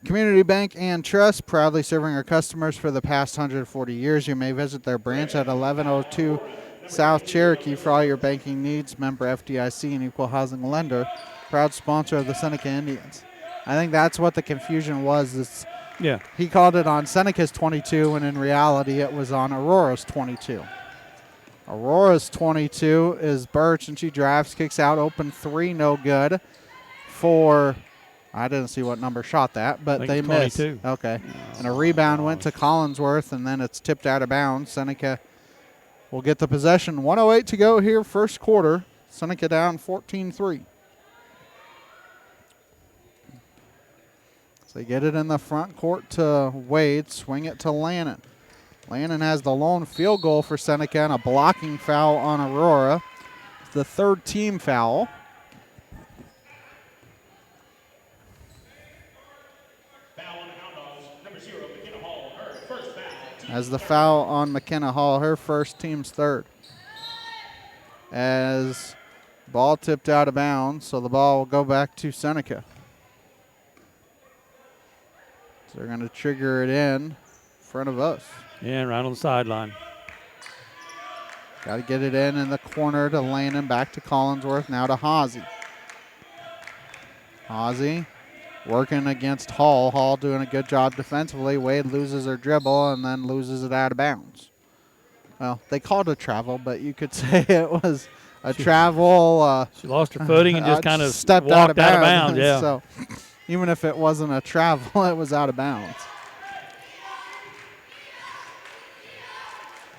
Community Bank and Trust, proudly serving our customers for the past 140 years. You may visit their branch at 1102 South Cherokee for all your banking needs. Member FDIC and equal housing lender. Proud sponsor of the Seneca Indians. I think that's what the confusion was. Yeah. He called it on Seneca's 22, when in reality it was on Aurora's 22. Aurora's 22 is Birch, and she drives, kicks out, open 3, no good. For, I didn't see what number shot that, but they missed. Okay. And a rebound went to Collinsworth, and then it's tipped out of bounds. Seneca will get the possession. 1:08 to go here, first quarter. Seneca down 14-3. So they get it in the front court to Wade, swing it to Lannon. Lannon has the lone field goal for Seneca and a blocking foul on Aurora. It's the third team foul. As the foul on McKenna Hall, her first, team's third. As ball tipped out of bounds, so the ball will go back to Seneca. So they're going to trigger it in front of us. Yeah, right on the sideline. Got to get it in the corner to Lannon, back to Collinsworth, now to Hawsey. Hawsey working against Hall. Hall doing a good job defensively. Wade loses her dribble and then loses it out of bounds. Well, they called it a travel, but you could say it was a travel. She lost her footing and just kind of stepped walked out of bounds. Yeah. So even if it wasn't a travel, it was out of bounds.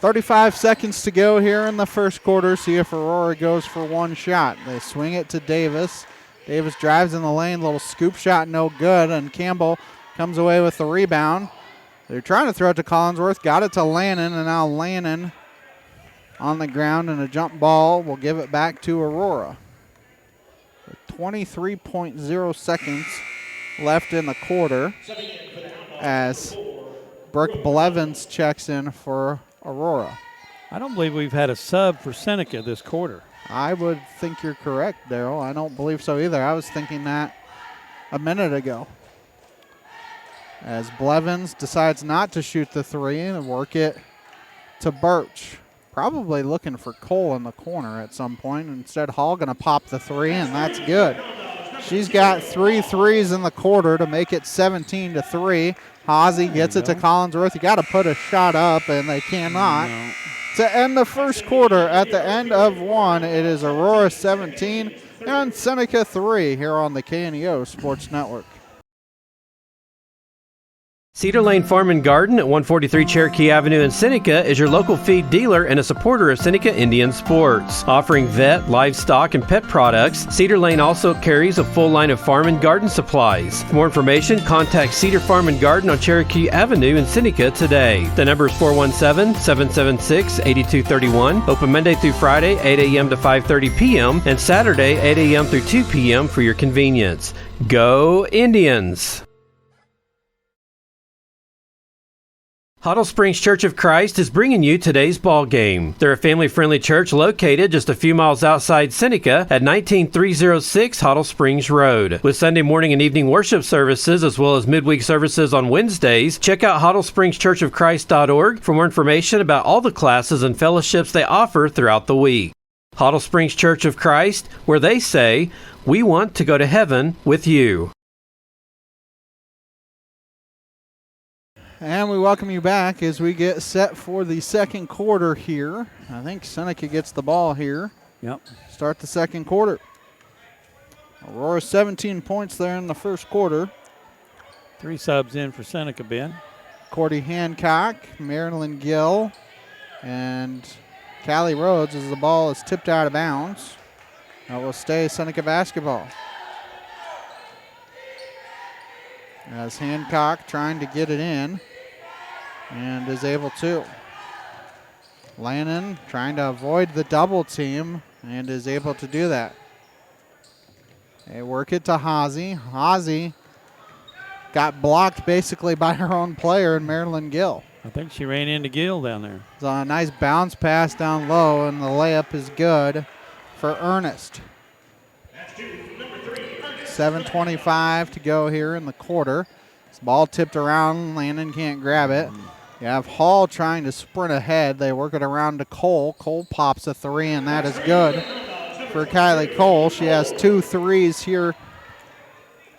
35 seconds to go here in the first quarter. See if Aurora goes for one shot. They swing it to Davis. Davis drives in the lane, little scoop shot, no good, and Campbell comes away with the rebound. They're trying to throw it to Collinsworth, got it to Lannon, and now Lannon on the ground, and a jump ball will give it back to Aurora. 23.0 seconds left in the quarter as Brooke Blevins checks in for Aurora. I don't believe we've had a sub for Seneca this quarter. I would think you're correct, Daryl. I don't believe so either. I was thinking that a minute ago. As Blevins decides not to shoot the 3 and work it to Birch. Probably looking for Cole in the corner at some point. Instead, Hall going to pop the 3, and that's good. She's got 3 threes in the quarter to make it 17-3. Hawsey gets it to Collinsworth. You got to put a shot up, and they cannot. No. To end the first quarter, at the end of 1, it is Aurora 17 and Seneca 3 here on the KNEO Sports Network. Cedar Lane Farm and Garden at 143 Cherokee Avenue in Seneca is your local feed dealer and a supporter of Seneca Indian sports. Offering vet, livestock, and pet products, Cedar Lane also carries a full line of farm and garden supplies. For more information, contact Cedar Farm and Garden on Cherokee Avenue in Seneca today. The number is 417-776-8231. Open Monday through Friday, 8 a.m. to 5:30 p.m. and Saturday, 8 a.m. through 2 p.m. for your convenience. Go Indians! Hottle Springs Church of Christ is bringing you today's ball game. They're a family-friendly church located just a few miles outside Seneca at 19306 Hottle Springs Road. With Sunday morning and evening worship services as well as midweek services on Wednesdays, check out HottlespringsChurchofChrist.org for more information about all the classes and fellowships they offer throughout the week. Hottle Springs Church of Christ, where they say, "We want to go to heaven with you." And we welcome you back as we get set for the second quarter here. I think Seneca gets the ball here. Yep. Start the second quarter. Aurora 17 points there in the first quarter. 3 subs in for Seneca, Ben. Cordy Hancock, Marilyn Gill, and Callie Rhodes as the ball is tipped out of bounds. That will stay Seneca basketball. As Hancock trying to get it in and is able to. Lannon trying to avoid the double team and is able to do that. They work it to Hazy. Hazy got blocked basically by her own player in Marilyn Gill. I think she ran into Gill down there. It's a nice bounce pass down low, and the layup is good for Ernest. 7:25 to go here in the quarter. This ball tipped around. Landon can't grab it. You have Hall trying to sprint ahead. They work it around to Cole. Cole pops a 3, and that is good for Kylie Cole. She has 2 threes here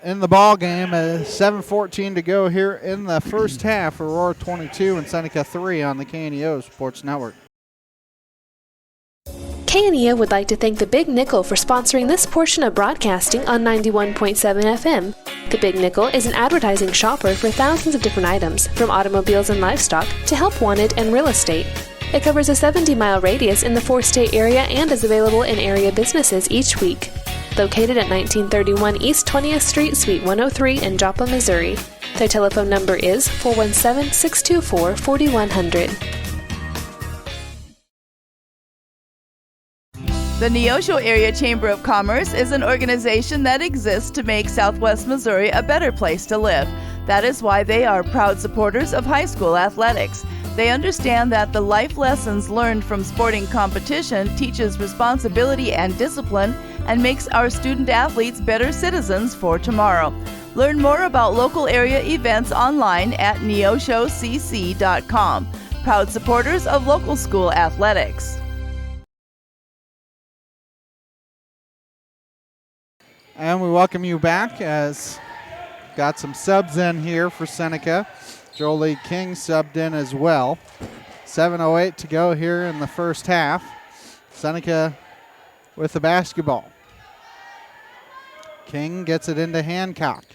in the ball game. 7:14 to go here in the first half. Aurora 22 and Seneca 3 on the KNEO Sports Network. KNEO would like to thank the Big Nickel for sponsoring this portion of broadcasting on 91.7 FM. The Big Nickel is an advertising shopper for thousands of different items, from automobiles and livestock to help wanted and real estate. It covers a 70-mile radius in the 4-state area and is available in area businesses each week. Located at 1931 East 20th Street, Suite 103 in Joplin, Missouri. Their telephone number is 417-624-4100. The Neosho Area Chamber of Commerce is an organization that exists to make Southwest Missouri a better place to live. That is why they are proud supporters of high school athletics. They understand that the life lessons learned from sporting competition teaches responsibility and discipline and makes our student athletes better citizens for tomorrow. Learn more about local area events online at neoshocc.com. Proud supporters of local school athletics. And we welcome you back as got some subs in here for Seneca. Jolie King subbed in as well. 7:08 to go here in the first half. Seneca with the basketball. King gets it into Hancock.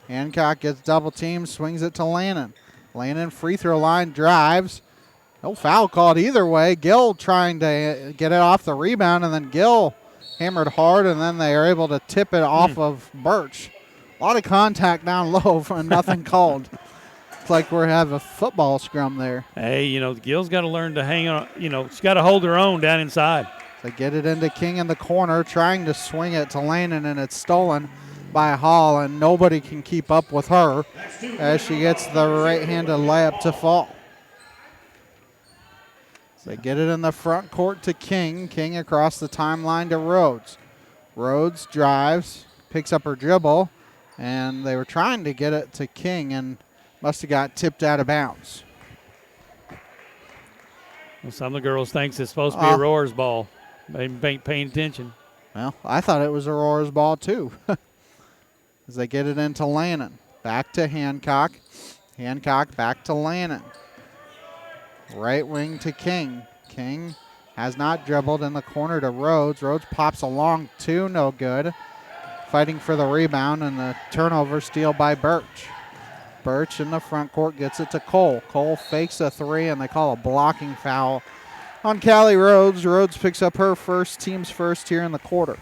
Hancock gets double teamed, swings it to Lannon. Lannon free throw line drives. No foul called either way. Gill trying to get it off the rebound, and then Gill hammered hard, and then they are able to tip it off of Birch. A lot of contact down low and nothing called. It's like we're having a football scrum there. Hey, Gill's got to learn to hang on. She's got to hold her own down inside. They get it into King in the corner, trying to swing it to Lannon, and it's stolen by Hall, and nobody can keep up with her as she gets the right-handed layup to fall. They get it in the front court to King. King across the timeline to Rhodes. Rhodes drives, picks up her dribble, and they were trying to get it to King and must have got tipped out of bounds. Well, some of the girls think it's supposed to be Aurora's ball. They ain't paying attention. Well, I thought it was Aurora's ball too. As they get it into Lannon. Back to Hancock. Hancock back to Lannon. Right wing to King. King has not dribbled in the corner to Rhodes. Rhodes pops a long 2, no good. Fighting for the rebound, and the turnover steal by Birch. Birch in the front court gets it to Cole. Cole fakes a 3, and they call a blocking foul on Callie Rhodes. Rhodes picks up her team's first here in the quarter.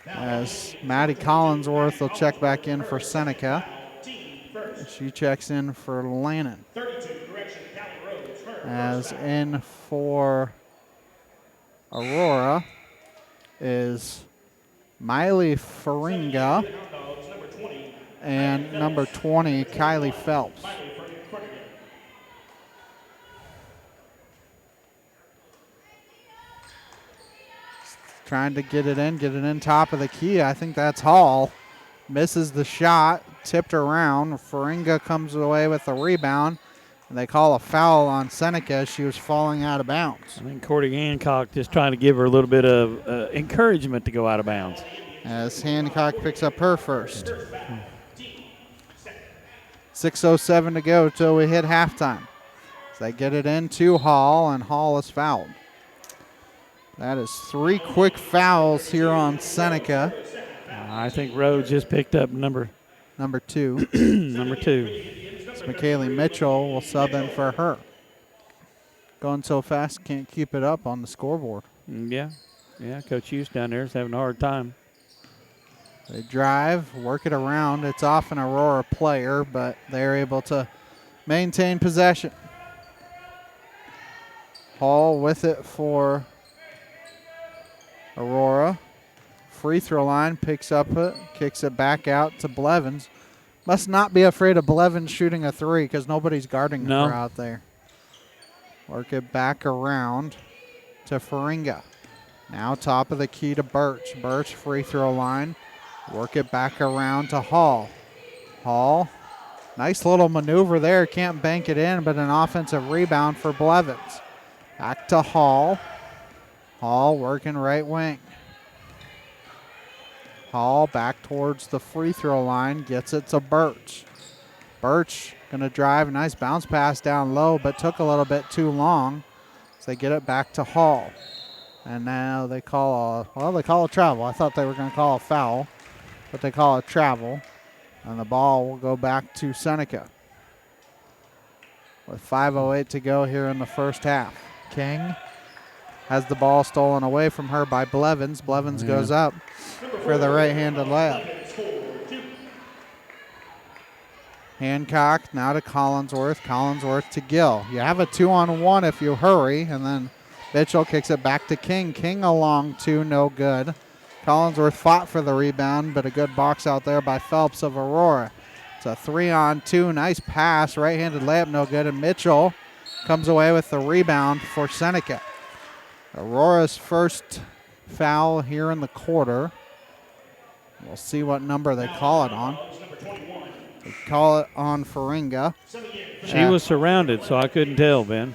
As Maddie Collinsworth will check back in for Seneca. She checks in for Lannon. As in for Aurora is Miley Faringa and number 20, Kylie Phelps. trying to get it in top of the key. I think that's Hall. Misses the shot, tipped around. Faringa comes away with the rebound, and they call a foul on Seneca as she was falling out of bounds. I think Cordy Hancock just trying to give her a little bit of encouragement to go out of bounds. As Hancock picks up her first. 6:07 to go till we hit halftime. So they get it into Hall, and Hall is fouled. That is 3 quick fouls here on Seneca. I think Rhodes just picked up number 2. number 2. So McKaylee Mitchell will sub in for her. Going so fast, can't keep it up on the scoreboard. Yeah, Coach Hughes down there is having a hard time. They drive, work it around. It's off an Aurora player, but they're able to maintain possession. Hall with it for Aurora. Free throw line, picks up it, kicks it back out to Blevins. Must not be afraid of Blevins shooting a 3 because nobody's guarding her out there. Work it back around to Faringa. Now top of the key to Birch. Birch free throw line. Work it back around to Hall. Hall, nice little maneuver there. Can't bank it in, but an offensive rebound for Blevins. Back to Hall. Hall working right wing. Hall back towards the free throw line. Gets it to Birch. Birch going to drive. Nice bounce pass down low, but took a little bit too long. So they get it back to Hall. And now they call a travel. I thought they were going to call a foul, but they call a travel. And the ball will go back to Seneca. With 5:08 to go here in the first half. King has the ball stolen away from her by Blevins. Blevins goes up for the right-handed layup. Hancock now to Collinsworth. Collinsworth to Gill. You have a 2-on-1 if you hurry, and then Mitchell kicks it back to King. King along 2, no good. Collinsworth fought for the rebound, but a good box out there by Phelps of Aurora. It's a 3-on-2. Nice pass. Right-handed layup, no good. And Mitchell comes away with the rebound for Seneca. Aurora's first foul here in the quarter. We'll see what number they call it on. They call it on Faringa. She was surrounded, so I couldn't tell, Ben.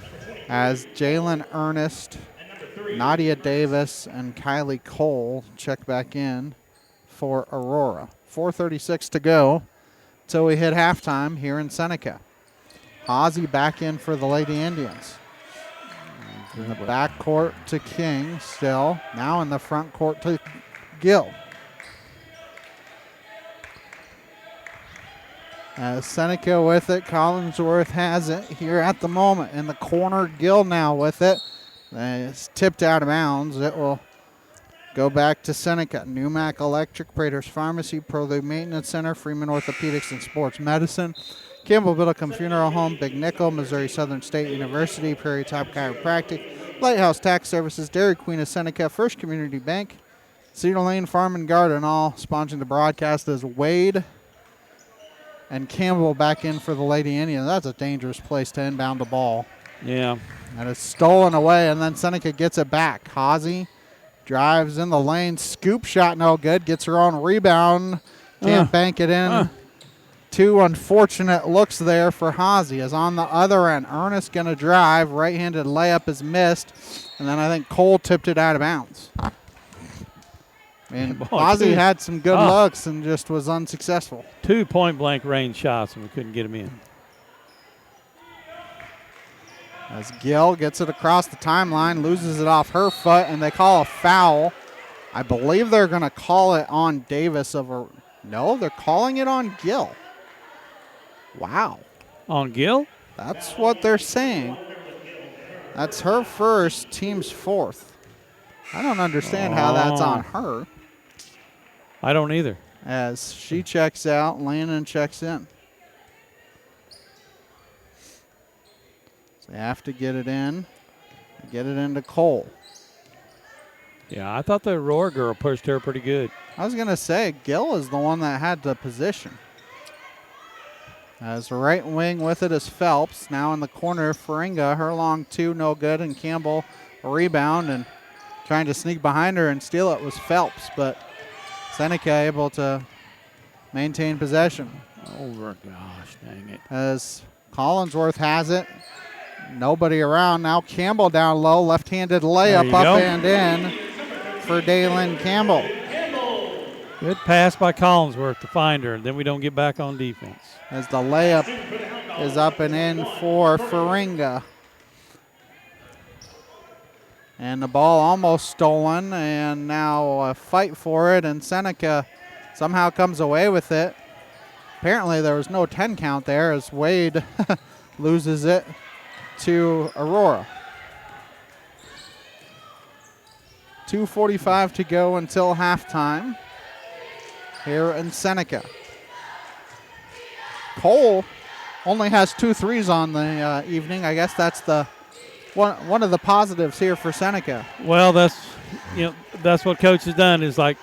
As Jalen Ernest, Nadia Davis, and Kylie Cole check back in for Aurora. 4:36 to go till we hit halftime here in Seneca. Ozzie back in for the Lady Indians. In the back court to King still. Now in the front court to Gill. Seneca with it. Collinsworth has it here at the moment. In the corner, Gill now with it. It's tipped out of bounds. It will go back to Seneca. Newmac Electric, Prater's Pharmacy, Prelude Maintenance Center, Freeman Orthopedics and Sports Medicine, Campbell Biddlecombe Funeral Home, Big Nickel, Missouri Southern State University, Prairie Top Chiropractic, Lighthouse Tax Services, Dairy Queen of Seneca, First Community Bank, Cedar Lane Farm and Garden, all sponsoring the broadcast as Wade and Campbell back in for the Lady Indians. That's a dangerous place to inbound the ball. Yeah. And it's stolen away, and then Seneca gets it back. Hazy drives in the lane. Scoop shot, no good. Gets her own rebound. Can't bank it in. 2 unfortunate looks there for Hazy. As on the other end, Ernest going to drive. Right-handed layup is missed. And then I think Cole tipped it out of bounds. And Hazy had some good looks and just was unsuccessful. 2 point-blank range shots, and we couldn't get them in. As Gill gets it across the timeline, loses it off her foot, and they call a foul. I believe they're going to call it on Davis no, they're calling it on Gill. Wow. On Gill? That's what they're saying. That's her first, team's fourth. I don't understand how that's on her. I don't either. As she checks out, Landon checks in. So they have to get it in. Get it into Cole. Yeah, I thought the Aurora girl pushed her pretty good. I was going to say, Gill is the one that had the position. As right wing with it is Phelps. Now in the corner, Faringa, her long 2, no good, and Campbell a rebound, and trying to sneak behind her and steal it was Phelps, but Seneca able to maintain possession. Over, gosh, dang it. As Collinsworth has it. Nobody around. Now Campbell down low. Left-handed layup up and in for Daylin Campbell. Good pass by Collinsworth to find her, and then we don't get back on defense. As the layup is up and in for Faringa. And the ball almost stolen, and now a fight for it, and Seneca somehow comes away with it. Apparently there was no 10 count there as Wade loses it to Aurora. 2:45 to go until halftime here in Seneca. Cole only has 2 threes on the evening. I guess that's the one of the positives here for Seneca. Well, that's what coach has done is like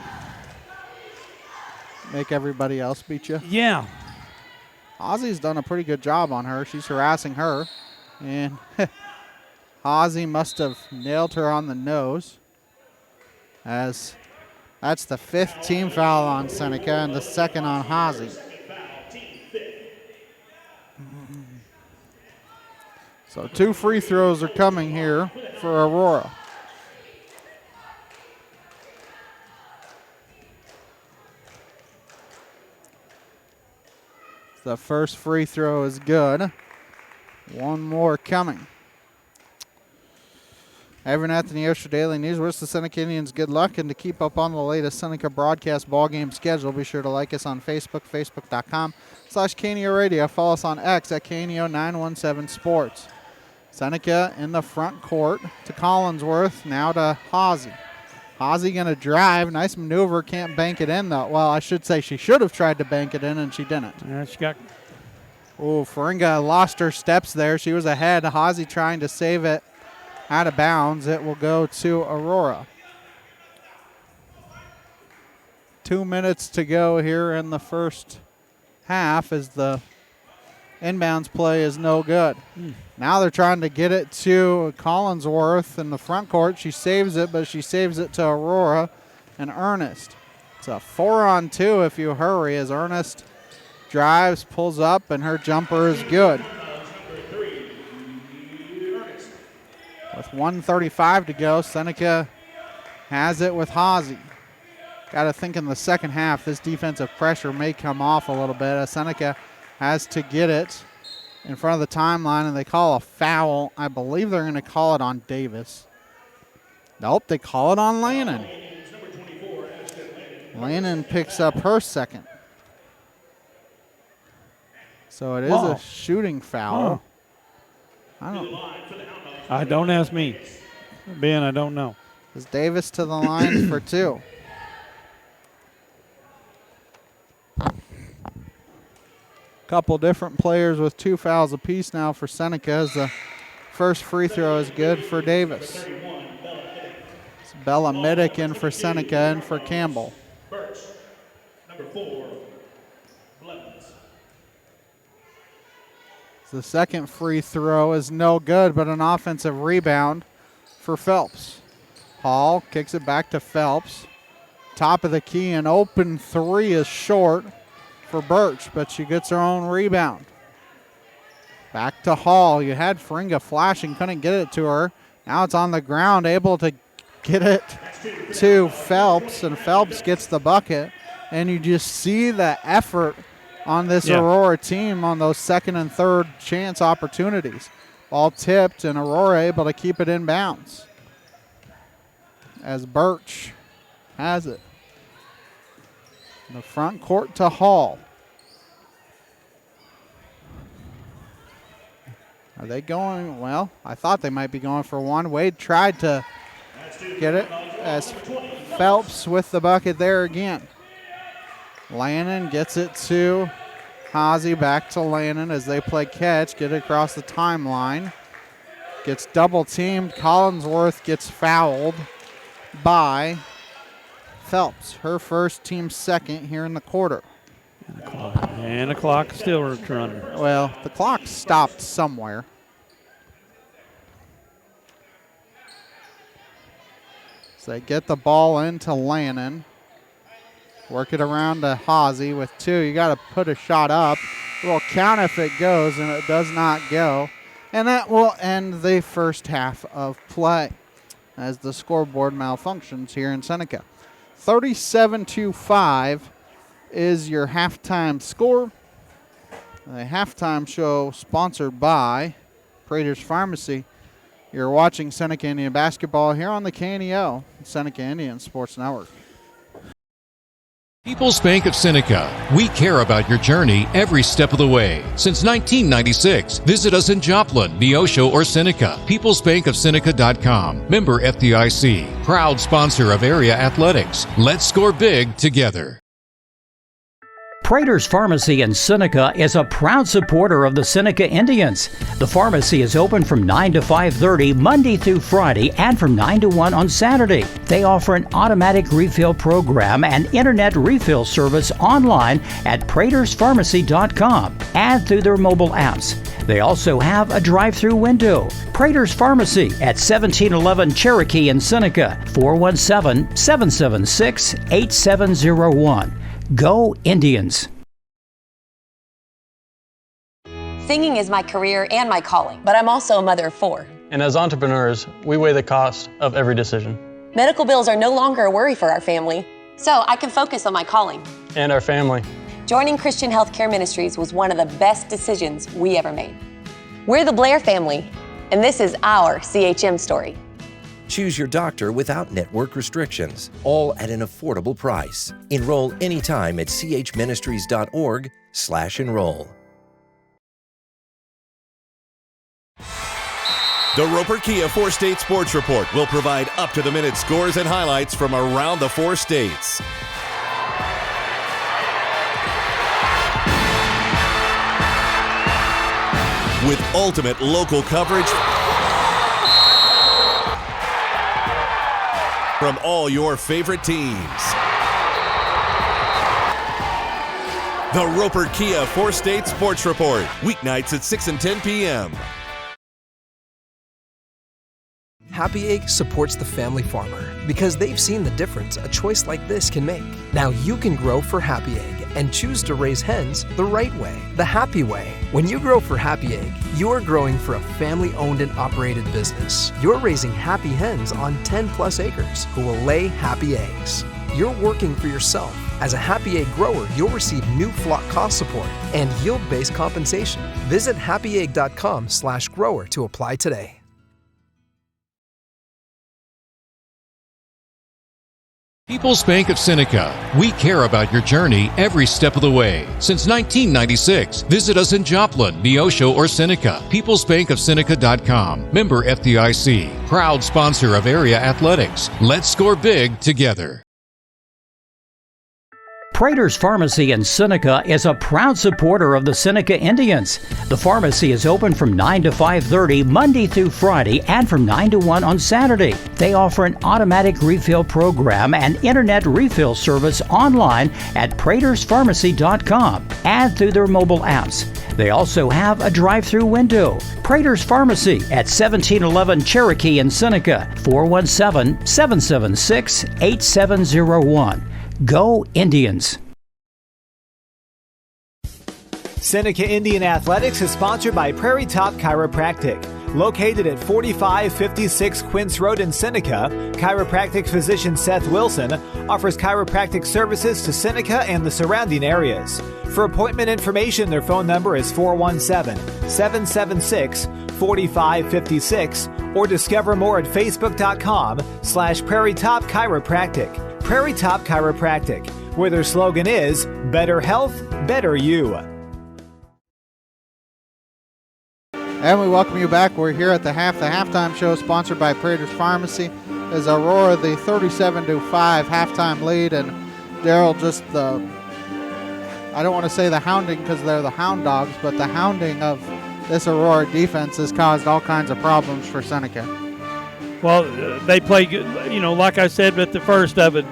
make everybody else beat you. Yeah. Ozzy's done a pretty good job on her. She's harassing her. And Ozzy must have nailed her on the nose, as that's the 5th team foul on Seneca and the 2nd on Ozzy. So 2 free throws are coming here for Aurora. The first free throw is good. 1 more coming. Evan Anthony, Osher Daily News. Wish the Seneca Indians good luck, and to keep up on the latest Seneca broadcast ball game schedule, be sure to like us on Facebook, facebook.com/KNEO Radio. Follow us on X at KNEO 917 Sports. Seneca in the front court to Collinsworth, now to Hawsey. Hawsey going to drive. Nice maneuver. Can't bank it in, though. Well, I should say she should have tried to bank it in, and she didn't. Yeah, she got. Oh, Faringa lost her steps there. She was ahead. Hawsey trying to save it out of bounds. It will go to Aurora. 2 minutes to go here in the first half as the inbounds play is no good. Now they're trying to get it to Collinsworth in the front court. She saves it, but she saves it to Aurora and Ernest. It's a 4-on-2 if you hurry, as Ernest drives, pulls up, and her jumper is good. With 1:35 to go, Seneca has it with Hawsey. Got to think in the second half, this defensive pressure may come off a little bit, as Seneca has to get it in front of the timeline, and they call a foul. I believe they're going to call it on Davis. Nope, they call it on Lannon. Lannon picks up her second. So it is a shooting foul. Don't ask me. Ben, I don't know. Is Davis to the line for 2? Couple different players with 2 fouls apiece now for Seneca, as the first free throw is good for Davis. It's Bella Middick in for Seneca and for Campbell. Number 4, The second free throw is no good, but an offensive rebound for Phelps. Hall kicks it back to Phelps. Top of the key, an open 3 is short for Birch, but she gets her own rebound. Back to Hall. You had Faringa flashing, couldn't get it to her. Now it's on the ground, able to get it to Phelps, and Phelps gets the bucket. And you just see the effort on this Aurora team on those second and third chance opportunities. Ball tipped, and Aurora able to keep it in bounds, as Birch has it. In the front court to Hall. Are they going? Well, I thought they might be going for 1. Wade tried to get it, as Phelps with the bucket there again. Lannon gets it to Hawsey, back to Lannon as they play catch, get it across the timeline. Gets double teamed. Collinsworth gets fouled by Phelps. Her first, team second here in the quarter. And the clock still running. Well, the clock stopped somewhere. So they get the ball into Lannon. Work it around to Hawsey with 2. You got to put a shot up. It will count if it goes, and it does not go. And that will end the first half of play as the scoreboard malfunctions here in Seneca. 37-5 is your halftime score. The halftime show sponsored by Prater's Pharmacy. You're watching Seneca Indian basketball here on the KNEO, Seneca Indian Sports Network. People's Bank of Seneca. We care about your journey every step of the way. Since 1996, visit us in Joplin, Neosho, or Seneca. PeoplesBankOfSeneca.com. Member FDIC. Proud sponsor of area athletics. Let's score big together. Prater's Pharmacy in Seneca is a proud supporter of the Seneca Indians. The pharmacy is open from 9 to 5:30 Monday through Friday and from 9 to 1 on Saturday. They offer an automatic refill program and internet refill service online at praterspharmacy.com and through their mobile apps. They also have a drive-through window. Prater's Pharmacy at 1711 Cherokee in Seneca, 417-776-8701. Go Indians! Singing is my career and my calling, but I'm also a mother of 4. And as entrepreneurs, we weigh the cost of every decision. Medical bills are no longer a worry for our family, so I can focus on my calling. And our family. Joining Christian Healthcare Ministries was one of the best decisions we ever made. We're the Blair family, and this is our CHM story. Choose your doctor without network restrictions, all at an affordable price. Enroll anytime at chministries.org/enroll. The Roper Kia 4-State Sports Report will provide up-to-the-minute scores and highlights from around the 4 states. With ultimate local coverage from all your favorite teams. The Roper Kia 4-State Sports Report, weeknights at 6 and 10 p.m. Happy Egg supports the family farmer because they've seen the difference a choice like this can make. Now you can grow for Happy Egg and choose to raise hens the right way, the happy way. When you grow for Happy Egg, you're growing for a family-owned and operated business. You're raising happy hens on 10+ acres who will lay happy eggs. You're working for yourself. As a Happy Egg grower, you'll receive new flock cost support and yield-based compensation. Visit happyegg.com/grower to apply today. People's Bank of Seneca. We care about your journey every step of the way. Since 1996, visit us in Joplin, Neosho, or Seneca. PeoplesBankOfSeneca.com. Member FDIC. Proud sponsor of area athletics. Let's score big together. Prater's Pharmacy in Seneca is a proud supporter of the Seneca Indians. The pharmacy is open from 9 to 5:30 Monday through Friday and from 9 to 1 on Saturday. They offer an automatic refill program and internet refill service online at praterspharmacy.com and through their mobile apps. They also have a drive-through window. Prater's Pharmacy at 1711 Cherokee in Seneca, 417-776-8701. Go Indians! Seneca Indian Athletics is sponsored by Prairie Top Chiropractic. Located at 4556 Quince Road in Seneca, chiropractic physician Seth Wilson offers chiropractic services to Seneca and the surrounding areas. For appointment information, their phone number is 417-776-4556 or discover more at facebook.com/Prairie Top Chiropractic. Prairie Top Chiropractic, where their slogan is, Better Health, Better You. And we welcome you back. We're here at the halftime show sponsored by Prater's Pharmacy. As Aurora, the 37-5 halftime lead, and Daryl just I don't want to say the hounding because they're the hound dogs, but the hounding of this Aurora defense has caused all kinds of problems for Seneca. Well, they play good, like I said at the first of it,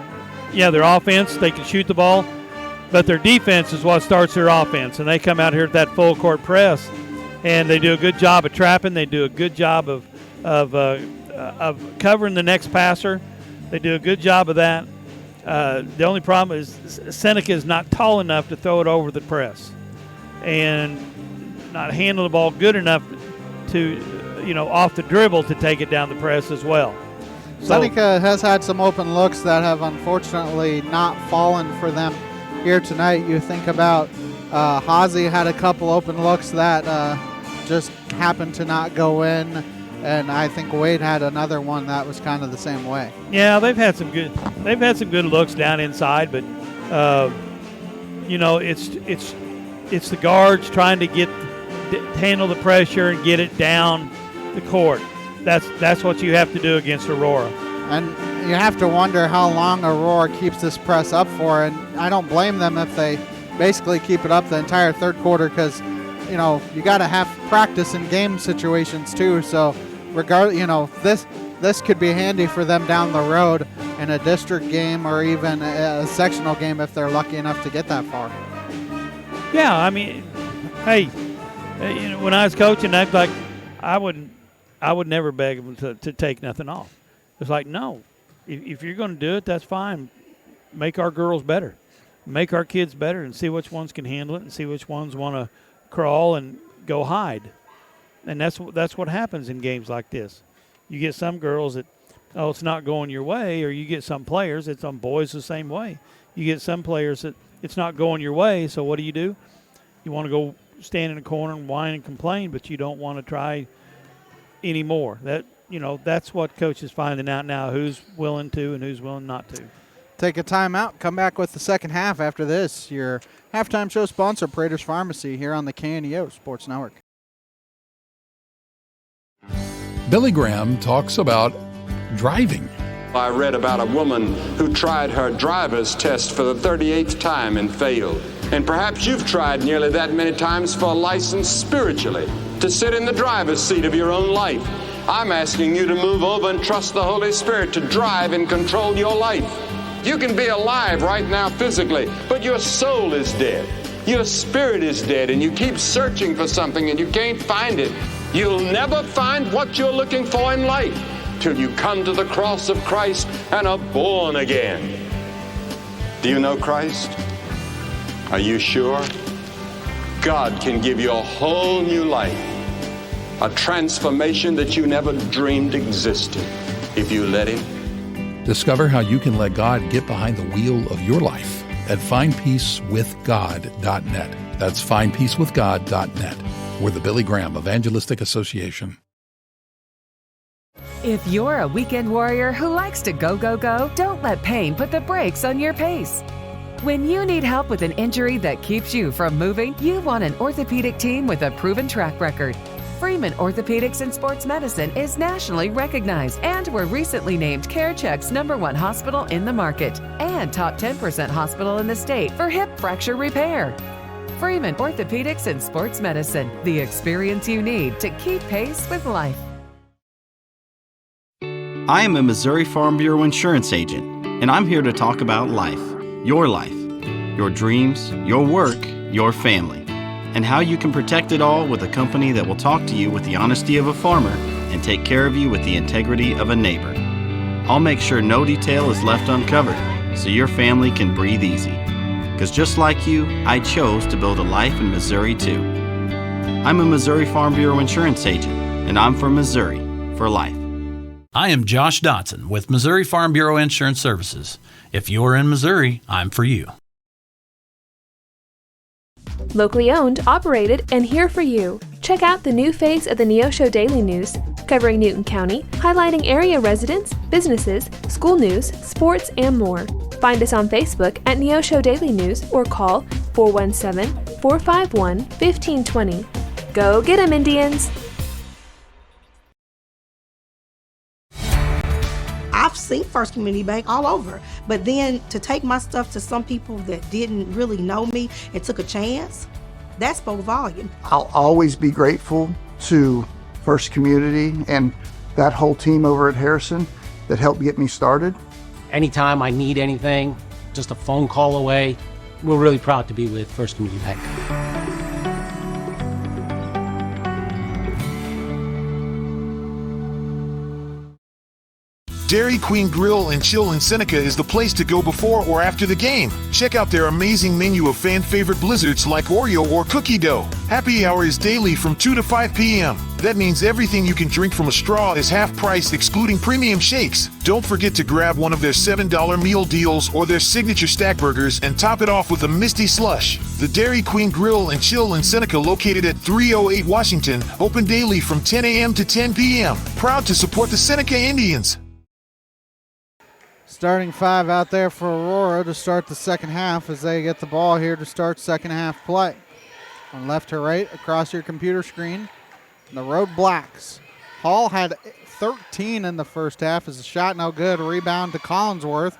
their offense, they can shoot the ball, but their defense is what starts their offense, and they come out here at that full court press, and they do a good job of trapping. They do a good job of covering the next passer. They do a good job of that. The only problem is Seneca is not tall enough to throw it over the press and not handle the ball good enough to, off the dribble to take it down the press as well. So, Seneca has had some open looks that have unfortunately not fallen for them here tonight. You think about Hazy had a couple open looks that just happened to not go in, and I think Wade had another one that was kind of the same way. Yeah, they've had some good looks down inside, but it's the guards trying to handle the pressure and get it down the court. That's what you have to do against Aurora. And you have to wonder how long Aurora keeps this press up for, and I don't blame them if they basically keep it up the entire third quarter, because you got to have practice in game situations too. So this could be handy for them down the road in a district game or even a sectional game if they're lucky enough to get that far. Yeah, I mean, hey, when I was coaching, I would never beg them to take nothing off. It's like, no, if you're going to do it, that's fine. Make our girls better. Make our kids better and see which ones can handle it and see which ones want to crawl and go hide. And that's what happens in games like this. You get some girls that, it's not going your way, or you get some players, it's on boys the same way. You get some players that it's not going your way, so what do? You want to go stand in a corner and whine and complain, but you don't want to try anymore. That's what coach is finding out now, who's willing to and who's willing not to. Take a timeout. Come back with the second half after this. Your halftime show sponsor, Prater's Pharmacy, here on the KNEO Sports Network. Billy Graham talks about driving. I read about a woman who tried her driver's test for the 38th time and failed. And perhaps you've tried nearly that many times for a license spiritually, to sit in the driver's seat of your own life. I'm asking you to move over and trust the Holy Spirit to drive and control your life. You can be alive right now physically, but your soul is dead. Your spirit is dead, and you keep searching for something and you can't find it. You'll never find what you're looking for in life till you come to the cross of Christ and are born again. Do you know Christ? Are you sure? God can give you a whole new life, a transformation that you never dreamed existed, if you let Him. Discover how you can let God get behind the wheel of your life at findpeacewithgod.net. That's findpeacewithgod.net. We're the Billy Graham Evangelistic Association. If you're a weekend warrior who likes to go, go, go, don't let pain put the brakes on your pace. When you need help with an injury that keeps you from moving, you want an orthopedic team with a proven track record. Freeman Orthopedics and Sports Medicine is nationally recognized and were recently named CareCheck's #1 hospital in the market and top 10% hospital in the state for hip fracture repair. Freeman Orthopedics and Sports Medicine, the experience you need to keep pace with life. I am a Missouri Farm Bureau insurance agent, and I'm here to talk about life, your dreams, your work, your family, and how you can protect it all with a company that will talk to you with the honesty of a farmer and take care of you with the integrity of a neighbor. I'll make sure no detail is left uncovered so your family can breathe easy. Because just like you, I chose to build a life in Missouri too. I'm a Missouri Farm Bureau insurance agent, and I'm from Missouri for life. I am Josh Dotson with Missouri Farm Bureau Insurance Services. If you're in Missouri, I'm for you. Locally owned, operated, and here for you. Check out the new face of the Neosho Daily News, covering Newton County, highlighting area residents, businesses, school news, sports, and more. Find us on Facebook at Neosho Daily News or call 417-451-1520. Go get 'em, Indians! I've seen First Community Bank all over, but then to take my stuff to some people that didn't really know me and took a chance, that spoke volume. I'll always be grateful to First Community and that whole team over at Harrison that helped get me started. Anytime I need anything, just a phone call away. We're really proud to be with First Community Bank. Dairy Queen Grill and Chill in Seneca is the place to go before or after the game. Check out their amazing menu of fan-favorite blizzards like Oreo or cookie dough. Happy hour is daily from 2 to 5 p.m. That means everything you can drink from a straw is half price, excluding premium shakes. Don't forget to grab one of their $7 meal deals or their signature stack burgers and top it off with a Misty Slush. The Dairy Queen Grill and Chill in Seneca, located at 308 Washington, open daily from 10 a.m. to 10 p.m. Proud to support the Seneca Indians. Starting five out there for Aurora to start the second half as they get the ball here to start second half play. From left to right across your computer screen, the Road Blacks. Hall had 13 in the first half as a shot no good. Rebound to Collinsworth.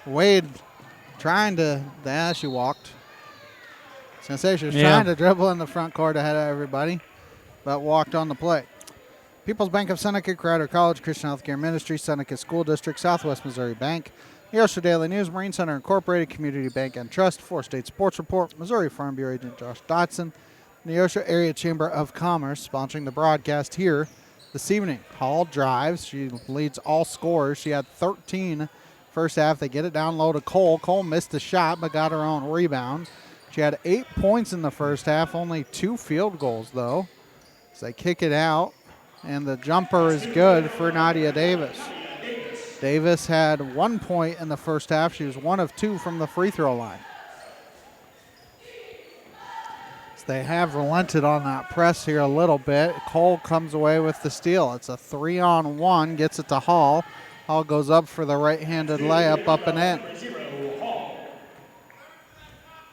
Wade trying to, she walked. I was going to say she was trying to dribble in the front court ahead of everybody, but walked on the play. People's Bank of Seneca, Crowder College, Christian Healthcare Ministry, Seneca School District, Southwest Missouri Bank, Neosho Daily News, Marine Center Incorporated, Community Bank and Trust, Four State Sports Report, Missouri Farm Bureau Agent Josh Dotson, Neosho Area Chamber of Commerce sponsoring the broadcast here this evening. Hall drives. She leads all scorers. She had 13 first half. They get it down low to Cole. Cole missed the shot but got her own rebound. She had 8 points in the first half, only 2 field goals though. So they kick it out, and the jumper is good for Nadia Davis. Davis had 1 point in the first half. She was 1 of 2 from the free throw line. They have relented on that press here a little bit. Cole comes away with the steal. It's a 3-on-1, gets it to Hall. Hall goes up for the right-handed layup, up and in.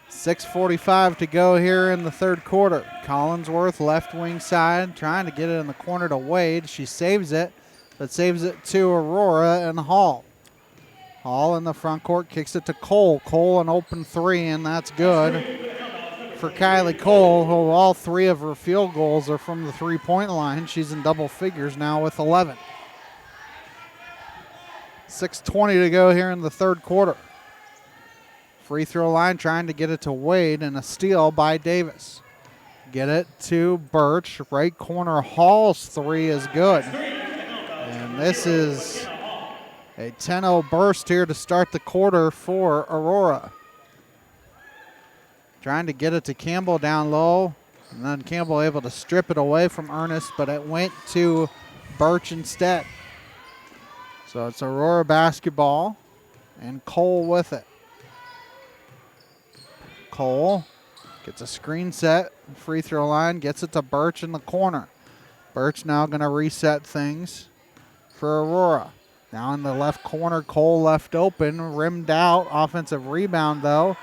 6:45 to go here in the third quarter. Collinsworth, left wing side, trying to get it in the corner to Wade. She saves it, but saves it to Aurora and Hall. Hall in the front court, kicks it to Cole. Cole an open three, and that's good for Kylie Cole, who all 3 of her field goals are from the three-point line. She's in double figures now with 11. 6:20 to go here in the third quarter. Free throw line, trying to get it to Wade, and a steal by Davis. Get it to Birch. Right corner, Hall's 3 is good. And this is a 10-0 burst here to start the quarter for Aurora. Trying to get it to Campbell down low, and then Campbell able to strip it away from Ernest, but it went to Birch instead. So it's Aurora basketball, and Cole with it. Cole gets a screen set, free throw line, gets it to Birch in the corner. Birch now going to reset things for Aurora. Now in the left corner, Cole left open, rimmed out, offensive rebound though.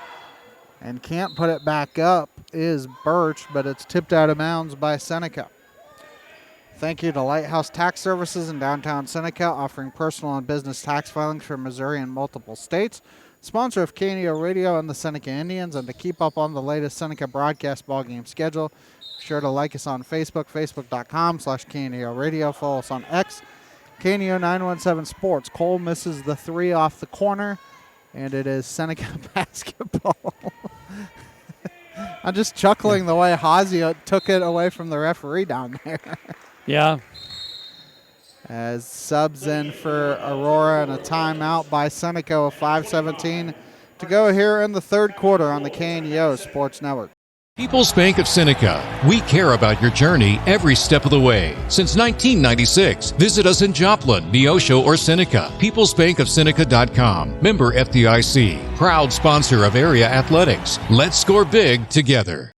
And can't put it back up is Birch, but it's tipped out of bounds by Seneca. Thank you to Lighthouse Tax Services in downtown Seneca, offering personal and business tax filings for Missouri and multiple states. Sponsor of KNEO Radio and the Seneca Indians. And to keep up on the latest Seneca broadcast ball game schedule, be sure to like us on Facebook, facebook.com/KNEO Radio. Follow us on X, KNEO 917 Sports. Cole misses the 3 off the corner, and it is Seneca basketball. I'm just chuckling the way Hazy took it away from the referee down there. Yeah. As subs in for Aurora and a timeout by Seneca with 5:17 to go here in the third quarter on the KNEO Sports Network. People's Bank of Seneca. We care about your journey every step of the way. Since 1996, visit us in Joplin, Neosho, or Seneca. PeoplesBankOfSeneca.com. Member FDIC. Proud sponsor of area athletics. Let's score big together.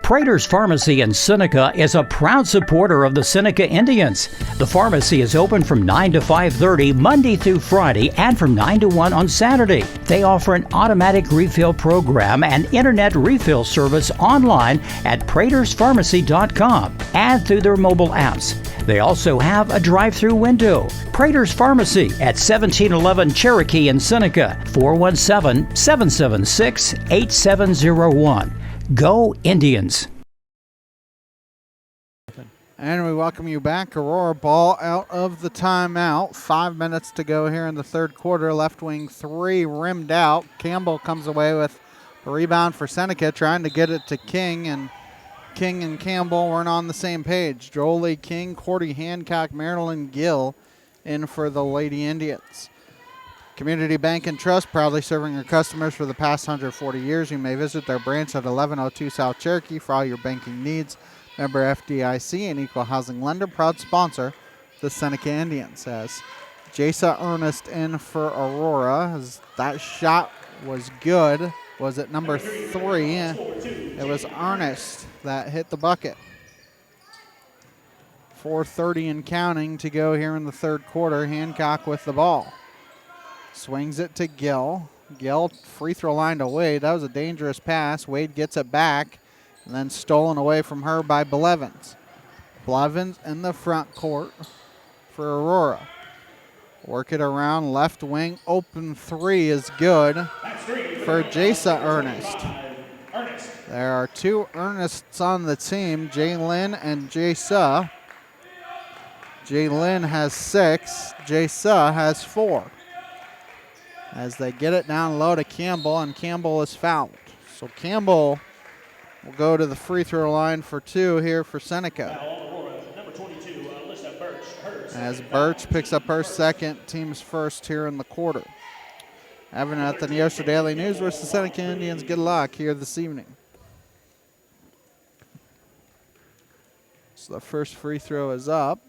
Prater's Pharmacy in Seneca is a proud supporter of the Seneca Indians. The pharmacy is open from 9 to 5:30 Monday through Friday and from 9 to 1 on Saturday. They offer an automatic refill program and internet refill service online at praterspharmacy.com and through their mobile apps. They also have a drive-through window. Prater's Pharmacy at 1711 Cherokee in Seneca, 417-776-8701. Go Indians. And we welcome you back. Aurora ball out of the timeout. 5 minutes to go here in the third quarter. Left wing 3 rimmed out. Campbell comes away with a rebound for Seneca, trying to get it to King, and King and Campbell weren't on the same page. Jolie King, Cordy Hancock, Marilyn Gill in for the Lady Indians. Community Bank and Trust, proudly serving their customers for the past 140 years. You may visit their branch at 1102 South Cherokee for all your banking needs. Member FDIC and equal housing lender, proud sponsor, the Seneca Indians. As Jasa Ernest in for Aurora. As that shot was good. Was it number 3? It was Ernest that hit the bucket. 4:30 and counting to go here in the third quarter. Hancock with the ball. Swings it to Gill. Gill free throw line to Wade. That was a dangerous pass. Wade gets it back and then stolen away from her by Blevins. Blevins in the front court for Aurora. Work it around left wing. Open 3 is good for Jasa Ernest. There are 2 Ernests on the team, Jaylin and Jasa. Jaylin has 6. Jasa has 4. As they get it down low to Campbell, and Campbell is fouled. So Campbell will go to the free throw line for 2 here for Seneca. As Birch picks up her second, team's first here in the quarter. Evan at the Neosho Daily News versus the Seneca Indians. Good luck here this evening. So the first free throw is up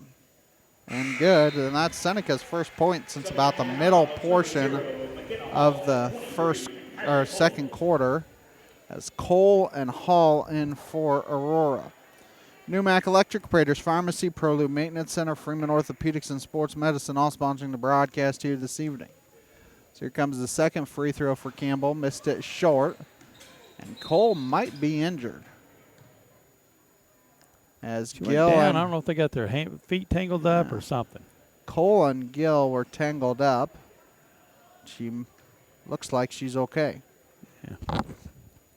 and good, and that's Seneca's first point since about the middle portion of the second quarter, as Cole and Hall in for Aurora. Newmac Electric, Prater's Pharmacy, ProLube Maintenance Center, Freeman Orthopedics and Sports Medicine, all sponsoring the broadcast here this evening. So here comes the second free throw for Campbell. Missed it short. And Cole might be injured. As Gill I don't know if they got their feet tangled up or something. Cole and Gill were tangled up. She looks like she's okay. Yeah.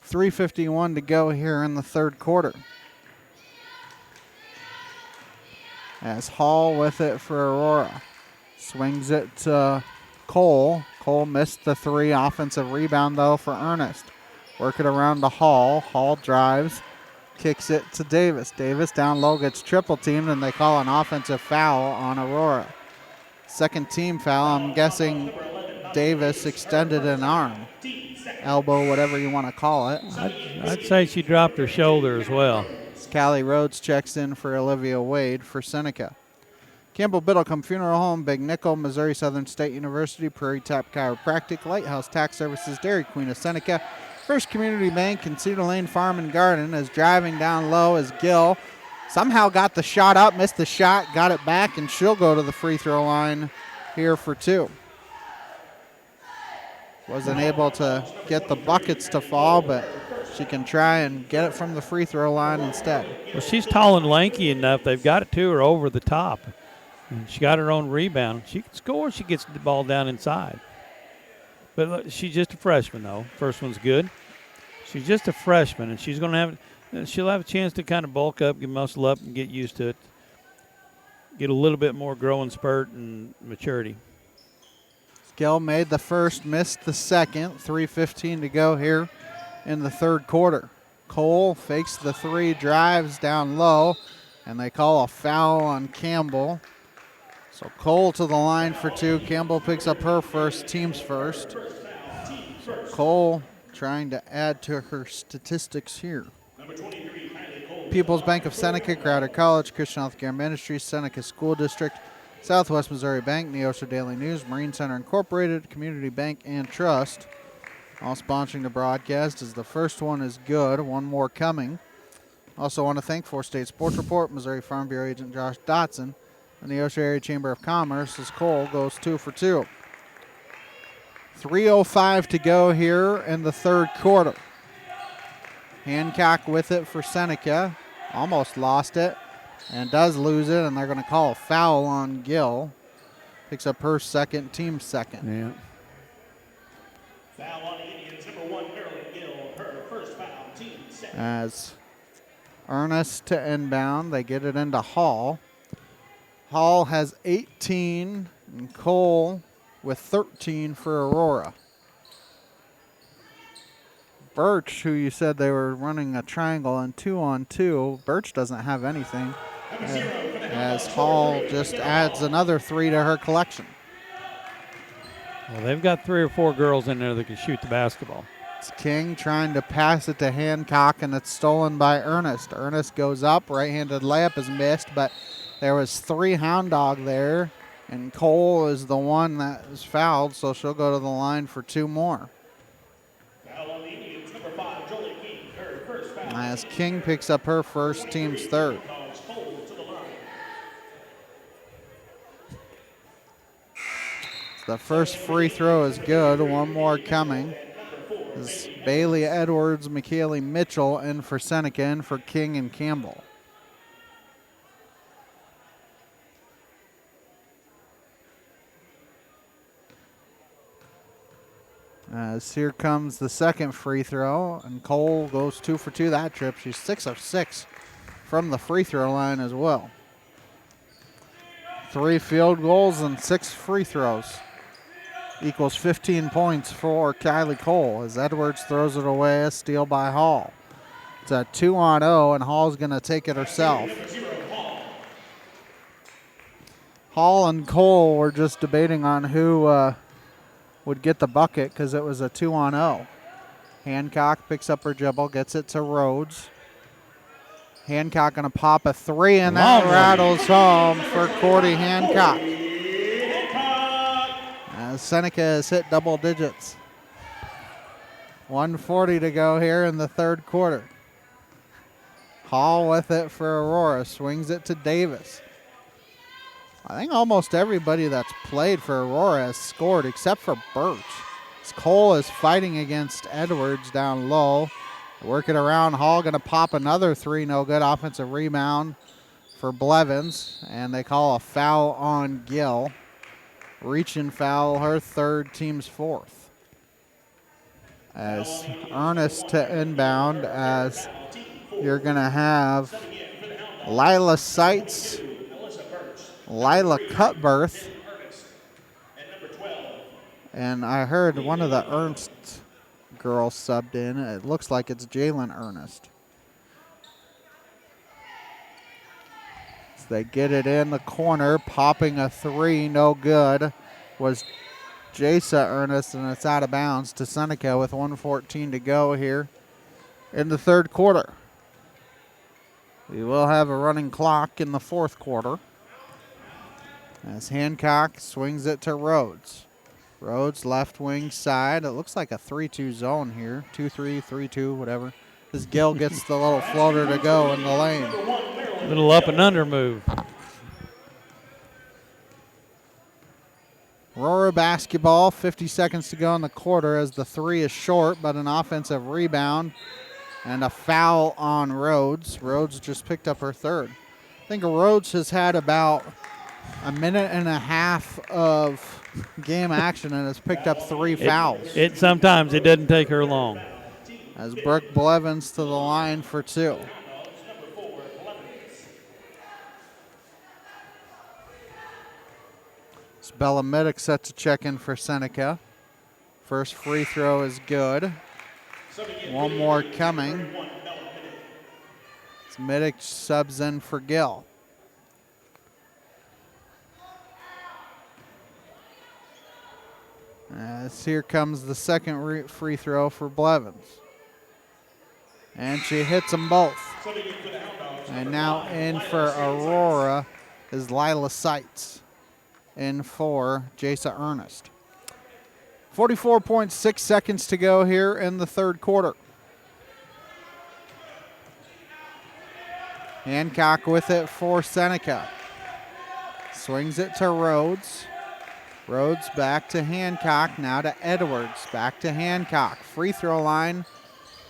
3:51 to go here in the third quarter. As Hall with it for Aurora. Swings it to Cole. Cole missed the 3. Offensive rebound, though, for Ernest. Work it around to Hall. Hall drives. Kicks it to Davis. Davis down low, gets triple teamed, and they call an offensive foul on Aurora. Second team foul. I'm guessing Davis extended an arm. Elbow, whatever you want to call it. I'd say she dropped her shoulder as well. Callie Rhodes checks in for Olivia Wade for Seneca. Campbell Biddlecombe Funeral Home, Big Nickel, Missouri Southern State University, Prairie Top Chiropractic, Lighthouse Tax Services, Dairy Queen of Seneca, First Community Bank, and Cedar Lane Farm and Garden. As driving down low as Gill somehow got the shot up, missed the shot, got it back, and she'll go to the free throw line here for 2. Wasn't able to get the buckets to fall, but she can try and get it from the free throw line instead. Well, she's tall and lanky enough. They've got it to her over the top. And she got her own rebound. She can score. She gets the ball down inside. But look, she's just a freshman, though. First one's good. She's just a freshman, and she's going to she'll have a chance to kind of bulk up, get muscle up, and get used to it. Get a little bit more growing spurt and maturity. Gill made the first, missed the second. 3:15 to go here in the third quarter. Cole fakes the 3, drives down low, and they call a foul on Campbell. So Cole to the line for 2. Campbell picks up her first, team's first. So Cole trying to add to her statistics here. People's Bank of Seneca, Crowder College, Christian Healthcare Ministries, Seneca School District, Southwest Missouri Bank, Neosho Daily News, Marine Center Incorporated, Community Bank and Trust, all sponsoring the broadcast. As the first one is good, one more coming. Also want to thank 4-State Sports Report, Missouri Farm Bureau agent Josh Dotson, and the Neosho Area Chamber of Commerce as Cole goes 2 for 2. 3:05 to go here in the third quarter. Hancock with it for Seneca. Almost lost it and does lose it, and they're going to call a foul on Gill. Picks up her second, team second. Yeah. Foul on the Indians, number 1, Marilyn Gill, her first foul, team second. As Ernest to inbound, they get it into Hall. Hall has 18, and Cole with 13 for Aurora. Birch, who you said they were running a triangle and 2-on-2, Birch doesn't have anything. as Hall just adds another 3 to her collection. Well, they've got 3 or 4 girls in there that can shoot the basketball. It's King trying to pass it to Hancock, and it's stolen by Ernest. Ernest goes up, right-handed layup is missed, but there was 3 Hound Dog there, and Cole is the one that is fouled, so she'll go to the line for 2 more. Foul on the Indians, number 5, Jolie King, her first foul. As King picks up her first, team's third. The first free throw is good. 1 more coming. Is Bailey Edwards, McKaylee Mitchell in for Seneca, in for King and Campbell. As here comes the second free throw, and Cole goes 2 for 2 that trip. She's 6 of 6 from the free throw line as well. 3 field goals and 6 free throws. Equals 15 points for Kylie Cole as Edwards throws it away, a steal by Hall. It's a 2-on-0, and Hall's going to take it herself. Hall and Cole were just debating on who would get the bucket because it was a 2-on-0. Hancock picks up her dribble, gets it to Rhodes. Hancock going to pop a 3, and that rattles home for Cordy Hancock. Seneca has hit double digits. 1:40 to go here in the third quarter. Hall with it for Aurora, swings it to Davis. I think almost everybody that's played for Aurora has scored except for Birch. As Cole is fighting against Edwards down low. Work it around, Hall going to pop another 3, no good. Offensive rebound for Blevins, and they call a foul on Gill. Reach and foul, her third, team's 4th. As Ernest to inbound, as you're going to have Lila Seitz, Lila Cutbirth, and I heard one of the Ernst girls subbed in. It looks like it's Jalen Ernest. They get it in the corner, popping a 3, no good, was Jasa Ernest, and it's out of bounds to Seneca with 1:14 to go here in the third quarter. We will have a running clock in the fourth quarter as Hancock swings it to Rhodes. Rhodes left wing side. It looks like a 3-2 zone here, 2-3, 3-2, whatever. As Gill gets the little floater to go in the lane. Little up and under move. Aurora basketball, 50 seconds to go in the quarter as the 3 is short, but an offensive rebound and a foul on Rhodes. Rhodes just picked up her third. I think Rhodes has had about a minute and a half of game action and has picked up 3 fouls. Sometimes it doesn't take her long. As Brooke Blevins to the line for 2. Bella Middick set to check in for Seneca. First free throw is good. 1 more coming. Middick subs in for Gill. As here comes the second free throw for Blevins. And she hits them both. And now in for Aurora is Lila Seitz. In for Jasa Ernest. 44.6 seconds to go here in the third quarter. Hancock with it for Seneca. Swings it to Rhodes. Rhodes back to Hancock, now to Edwards. Back to Hancock. Free throw line.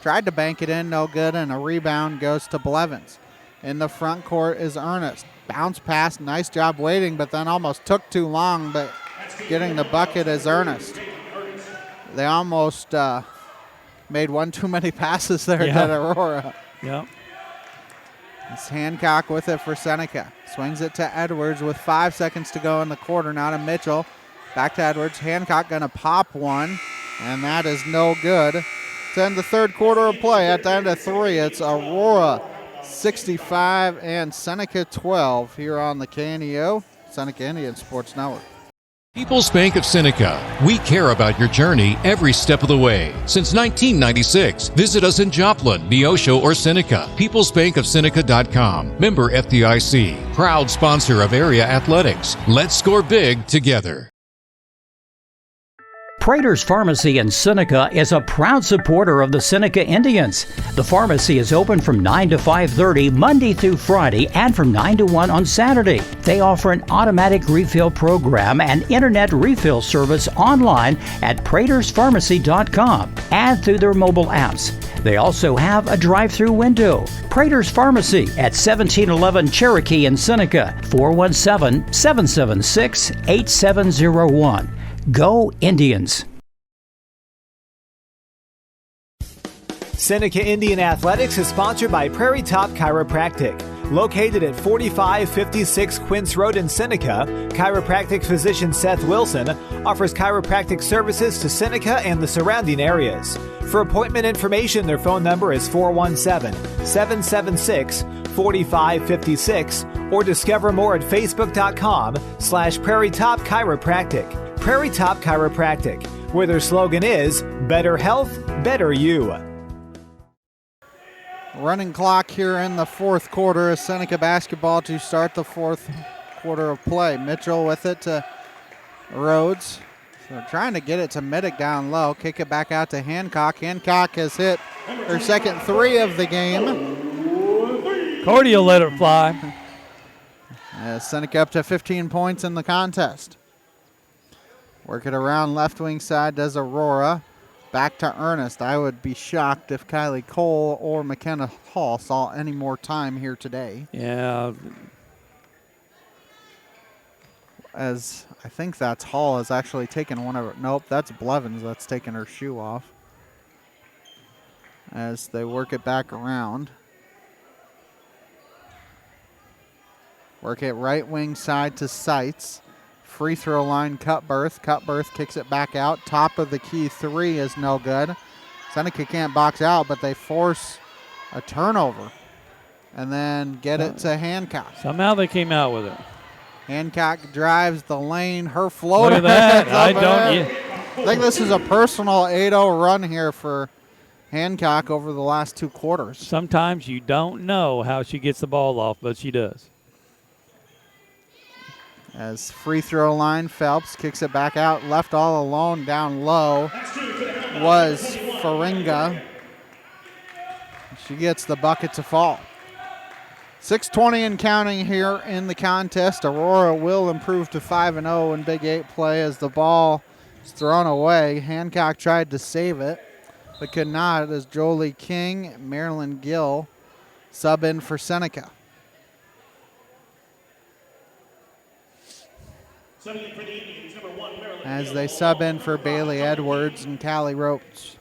Tried to bank it in, no good, and a rebound goes to Blevins. In the front court is Ernest. Bounce pass, nice job waiting, but then almost took too long, but getting the bucket is Ernest. They almost made one too many passes there at Aurora. Yep. It's Hancock with it for Seneca. Swings it to Edwards with 5 seconds to go in the quarter. Now to Mitchell. Back to Edwards. Hancock going to pop one, and that is no good. To end the third quarter of play at the end of 3, it's Aurora 65 and Seneca 12 here on the KNEO, Seneca Indian Sports Network. People's Bank of Seneca. We care about your journey every step of the way. Since 1996, visit us in Joplin, Neosho, or Seneca. PeoplesBankOfSeneca.com. Member FDIC. Proud sponsor of area athletics. Let's score big together. Prater's Pharmacy in Seneca is a proud supporter of the Seneca Indians. The pharmacy is open from 9 to 5:30 Monday through Friday and from 9 to 1 on Saturday. They offer an automatic refill program and internet refill service online at praterspharmacy.com and through their mobile apps. They also have a drive-through window. Prater's Pharmacy at 1711 Cherokee in Seneca, 417-776-8701. Go Indians! Seneca Indian Athletics is sponsored by Prairie Top Chiropractic. Located at 4556 Quince Road in Seneca, chiropractic physician Seth Wilson offers chiropractic services to Seneca and the surrounding areas. For appointment information, their phone number is 417-776-4556 or discover more at facebook.com/Prairie Top Chiropractic. Prairie Top Chiropractic, where their slogan is, better health, better you. Running clock here in the fourth quarter is Seneca basketball to start the fourth quarter of play. Mitchell with it to Rhodes. So trying to get it to Middick down low. Kick it back out to Hancock. Hancock has hit her second three of the game. Cordial let it fly. Seneca up to 15 points in the contest. Work it around left wing side does Aurora. Back to Ernest. I would be shocked if Kylie Cole or McKenna Hall saw any more time here today. Yeah. As I think that's Hall has actually taken one of her. Nope, that's Blevins that's taken her shoe off. As they work it back around. Work it right wing side to Seitz. Free throw line, Cutbirth. Cutbirth kicks it back out. Top of the key three is no good. Seneca can't box out, but they force a turnover and then get it to Hancock. Somehow they came out with it. Hancock drives the lane. Her floater. Look at that. I think this is a personal 8-0 run here for Hancock over the last two quarters. Sometimes you don't know how she gets the ball off, but she does. As free throw line, Phelps kicks it back out. Left all alone down low was Faringa. She gets the bucket to fall. 6:20 and counting here in the contest. Aurora will improve to 5-0 in Big 8 play as the ball is thrown away. Hancock tried to save it, but could not as Jolie King, Marilyn Gill sub in for Seneca. As they sub in for Bailey Edwards and Callie Ropes.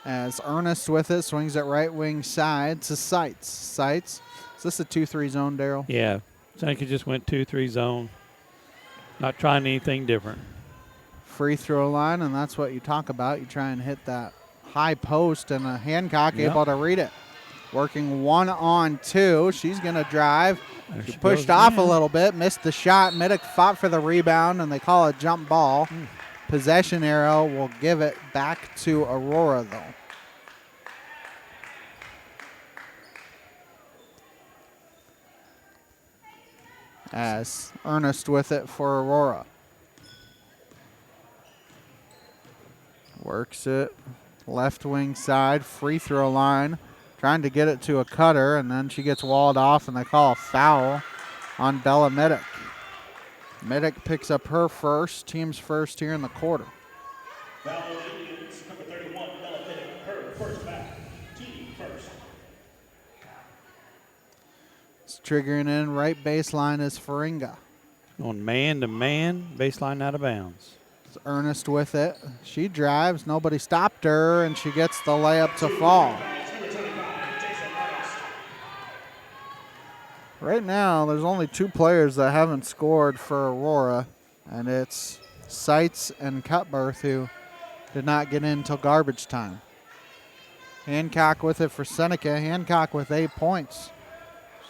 As Ernest with it, swings it right wing side to Seitz. Seitz, is this a 2-3 zone, Daryl? Yeah, Seneca just went 2-3 zone. Not trying anything different. Free throw line, and that's what you talk about. You try and hit that high post, and Hancock able to read it. Working 1-on-2. She's going to drive. She pushed off a little bit, missed the shot. Middick fought for the rebound, and they call it a jump ball. Possession arrow will give it back to Aurora, though. As Ernest with it for Aurora. Works it left wing side, free throw line. Trying to get it to a cutter, and then she gets walled off, and they call a foul on Bella Middick. Middick picks up her first, team's first here in the quarter. Foul Indians, number 31, Bella Middick, her first foul. Team first. It's triggering in right baseline is Faringa. Going man-to-man, baseline out of bounds. It's Ernest with it. She drives, nobody stopped her, and she gets the layup to fall. Right now, there's only two players that haven't scored for Aurora, and it's Seitz and Cutbirth, who did not get in until garbage time. Hancock with it for Seneca. Hancock with 8 points.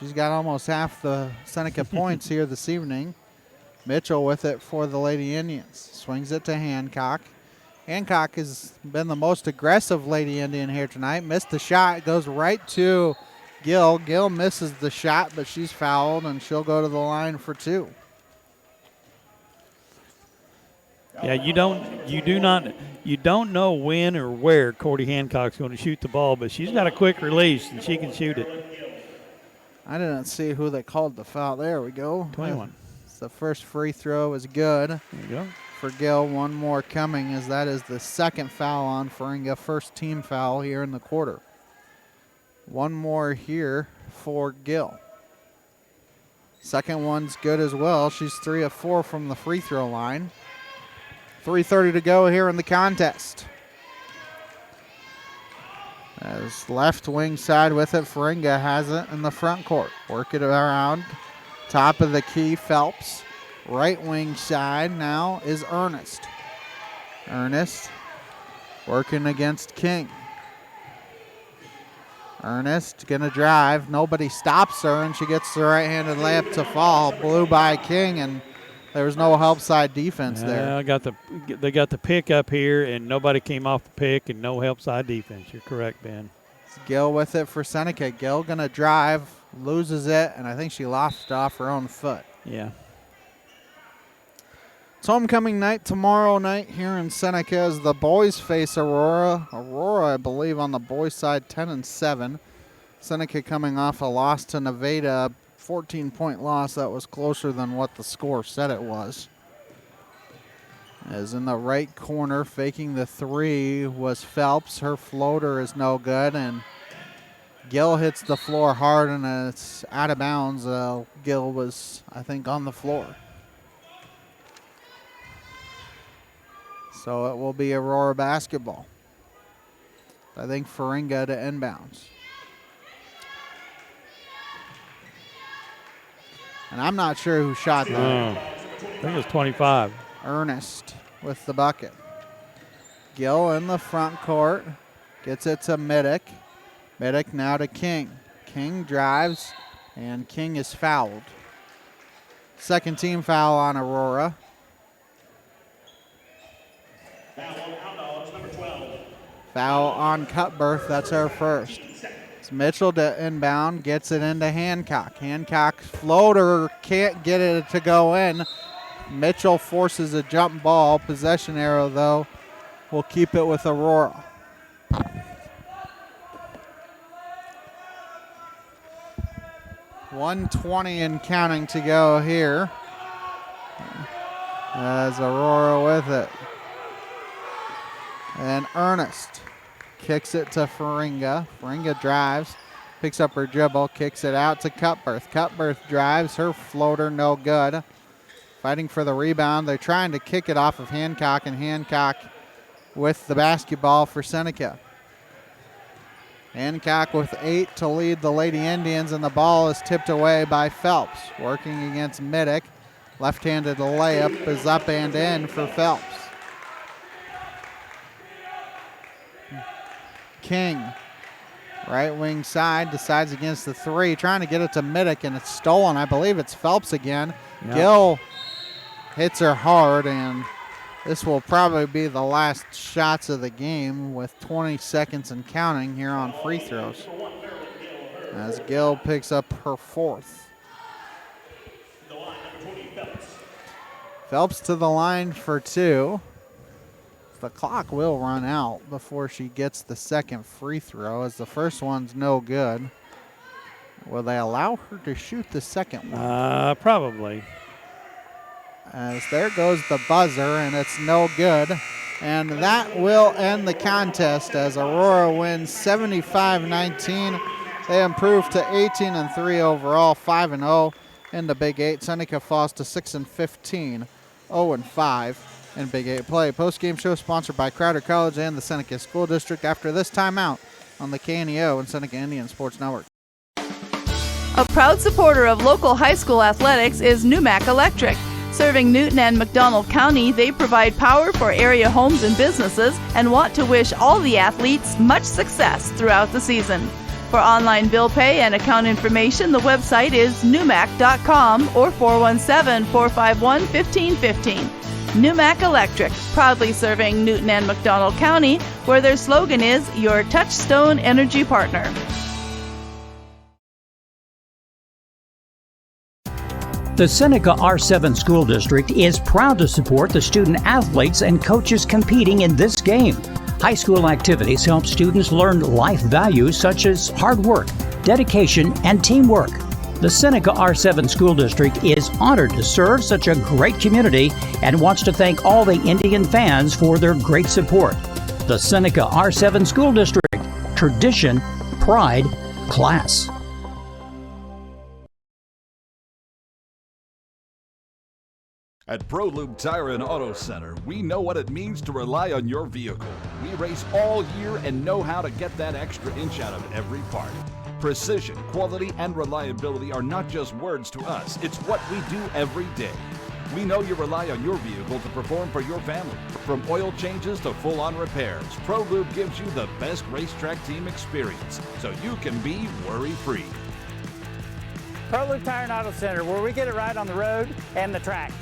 She's got almost half the Seneca points here this evening. Mitchell with it for the Lady Indians. Swings it to Hancock. Hancock has been the most aggressive Lady Indian here tonight. Missed the shot. Goes right to Gill. Gill misses the shot, but she's fouled, and she'll go to the line for 2. Yeah, you don't know when or where Cordy Hancock's going to shoot the ball, but she's got a quick release and she can shoot it. I didn't see who they called the foul. There we go. 21. The first free throw is good. There you go. For Gill, one more coming, as that is the second foul on Faringa, first team foul here in the quarter. One more here for Gill. Second one's good as well. She's 3 of 4 from the free throw line. 3:30 to go here in the contest. As left wing side with it, Faringa has it in the front court. Work it around. Top of the key, Phelps. Right wing side now is Ernest. Ernest working against King. Ernest gonna drive. Nobody stops her, and she gets the right-handed layup to fall. Blew by King, and there was no help side defense there. They got the pick up here, and nobody came off the pick, and no help side defense. You're correct, Ben. It's Gill with it for Seneca. Gill gonna drive, loses it, and I think she lost off her own foot. Yeah. It's homecoming night tomorrow night here in Seneca as the boys face Aurora. Aurora, I believe, on the boys' side, 10-7. Seneca coming off a loss to Nevada, 14-point loss that was closer than what the score said it was. As in the right corner, faking the three was Phelps. Her floater is no good, and Gill hits the floor hard, and it's out of bounds. Gill was, I think, on the floor. So it will be Aurora basketball. I think Faringa to inbounds. And I'm not sure who shot that. I think it was 25. Ernest with the bucket. Gill in the front court. Gets it to Middick. Middick now to King. King drives, and King is fouled. Second team foul on Aurora. Foul on Cutbirth. That's her first. It's Mitchell to inbound. Gets it into Hancock. Hancock's floater can't get it to go in. Mitchell forces a jump ball. Possession arrow, though, will keep it with Aurora. .120 and counting to go here. As Aurora with it. And Ernest kicks it to Faringa. Faringa drives, picks up her dribble, kicks it out to Cutbirth. Cutbirth drives, her floater no good. Fighting for the rebound. They're trying to kick it off of Hancock, and Hancock with the basketball for Seneca. Hancock with 8 to lead the Lady Indians, and the ball is tipped away by Phelps. Working against Middick. Left-handed layup is up and in for Phelps. King, right wing side, decides against the three, trying to get it to Middick, and it's stolen. I believe it's Phelps again. Yep. Gill hits her hard, and this will probably be the last shots of the game with 20 seconds and counting here on free throws. As Gill picks up her fourth. Phelps to the line for 2. The clock will run out before she gets the second free throw, as the first one's no good. Will they allow her to shoot the second one? Probably. As there goes the buzzer, and it's no good. And that will end the contest as Aurora wins 75-19. They improve to 18-3 overall, 5-0 in the Big 8. Seneca falls to 6-15, 0-5. in Big 8 play. Post-game show sponsored by Crowder College and the Seneca School District after this timeout on the KNEO and Seneca Indian Sports Network. A proud supporter of local high school athletics is Numac Electric, Serving Newton and McDonald County, they provide power for area homes and businesses and want to wish all the athletes much success throughout the season. For online bill pay and account information, the website is newmac.com or 417-451-1515. Newmac Electric, proudly serving Newton and McDonald County, where their slogan is your touchstone energy partner. The Seneca R7 School District is proud to support the student athletes and coaches competing in this game. High school activities help students learn life values such as hard work, dedication, and teamwork. The Seneca R7 School District is honored to serve such a great community and wants to thank all the Indian fans for their great support. The Seneca R7 School District. Tradition, pride, class. At ProLube Tire and Auto Center, we know what it means to rely on your vehicle. We race all year and know how to get that extra inch out of every part. Precision, quality, and reliability are not just words to us. It's what we do every day. We know you rely on your vehicle to perform for your family. From oil changes to full-on repairs, ProLube gives you the best racetrack team experience, so you can be worry-free. ProLube Tire and Auto Center, where we get it right on the road and the track.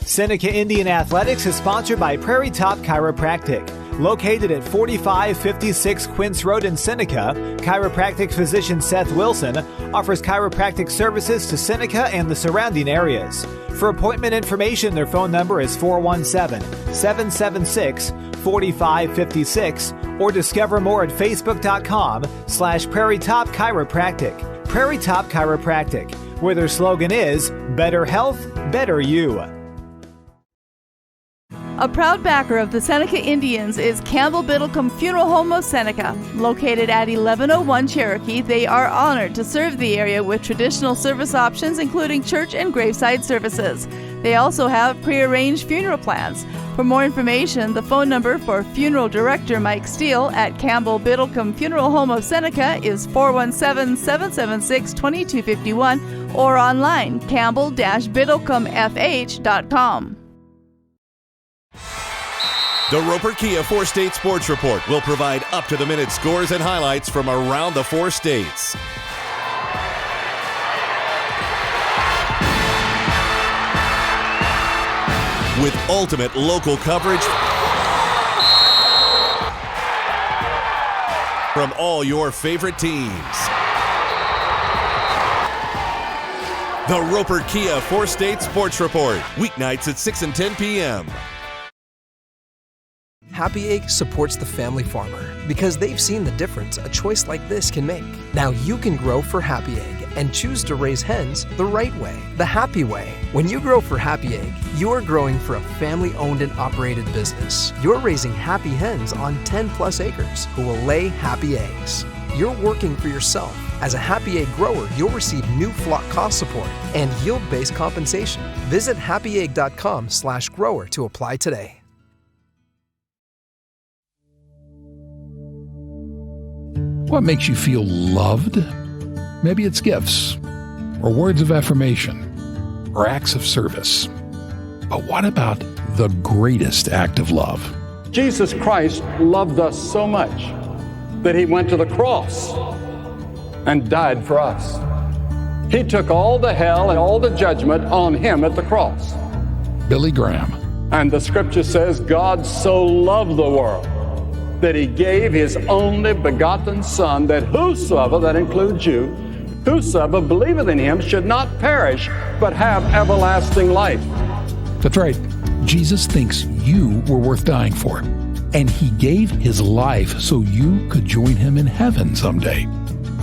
Seneca Indian Athletics is sponsored by Prairie Top Chiropractic. Located at 4556 Quince Road in Seneca, chiropractic physician Seth Wilson offers chiropractic services to Seneca and the surrounding areas. For appointment information, their phone number is 417-776-4556 or discover more at facebook.com/Prairie Top Chiropractic. Prairie Top Chiropractic, where their slogan is better health, better you. A proud backer of the Seneca Indians is Campbell Biddlecombe Funeral Home of Seneca. Located at 1101 Cherokee, they are honored to serve the area with traditional service options including church and graveside services. They also have prearranged funeral plans. For more information, the phone number for Funeral Director Mike Steele at Campbell Biddlecombe Funeral Home of Seneca is 417-776-2251 or online campbell-biddlecomefh.com. The Roper Kia 4-State Sports Report will provide up-to-the-minute scores and highlights from around the 4 states. With ultimate local coverage from all your favorite teams. The Roper Kia 4-State Sports Report, weeknights at 6 and 10 p.m. Happy Egg supports the family farmer because they've seen the difference a choice like this can make. Now you can grow for Happy Egg and choose to raise hens the right way, the happy way. When you grow for Happy Egg, you're growing for a family-owned and operated business. You're raising happy hens on 10-plus acres who will lay happy eggs. You're working for yourself. As a Happy Egg grower, you'll receive new flock cost support and yield-based compensation. Visit happyegg.com/grower to apply today. What makes you feel loved? Maybe it's gifts, or words of affirmation, or acts of service. But what about the greatest act of love? Jesus Christ loved us so much that he went to the cross and died for us. He took all the hell and all the judgment on him at the cross. Billy Graham. And the scripture says, God so loved the world that he gave his only begotten Son, that whosoever, that includes you, whosoever believeth in him should not perish, but have everlasting life. That's right. Jesus thinks you were worth dying for, and he gave his life so you could join him in heaven someday.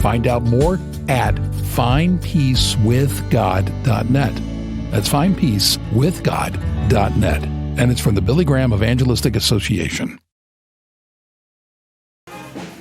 Find out more at findpeacewithgod.net. That's findpeacewithgod.net. And it's from the Billy Graham Evangelistic Association.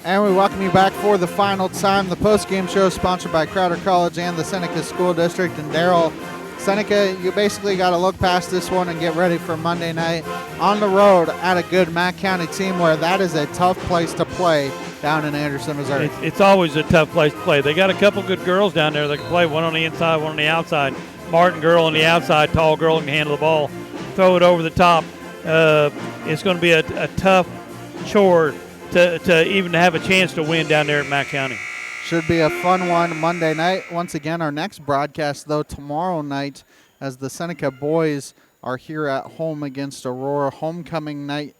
And we welcome you back for the final time. The post-game show is sponsored by Crowder College and the Seneca School District. And Daryl, Seneca, you basically got to look past this one and get ready for Monday night on the road at a good Mack County team where that is a tough place to play down in Anderson, Missouri. It's always a tough place to play. They got a couple good girls down there that can play, one on the inside, one on the outside. Martin girl on the outside, tall girl can handle the ball, throw it over the top. It's going to be a tough chore to even have a chance to win down there at Mack County. Should be a fun one Monday night. Once again, our next broadcast, though, tomorrow night, as the Seneca boys are here at home against Aurora. Homecoming night.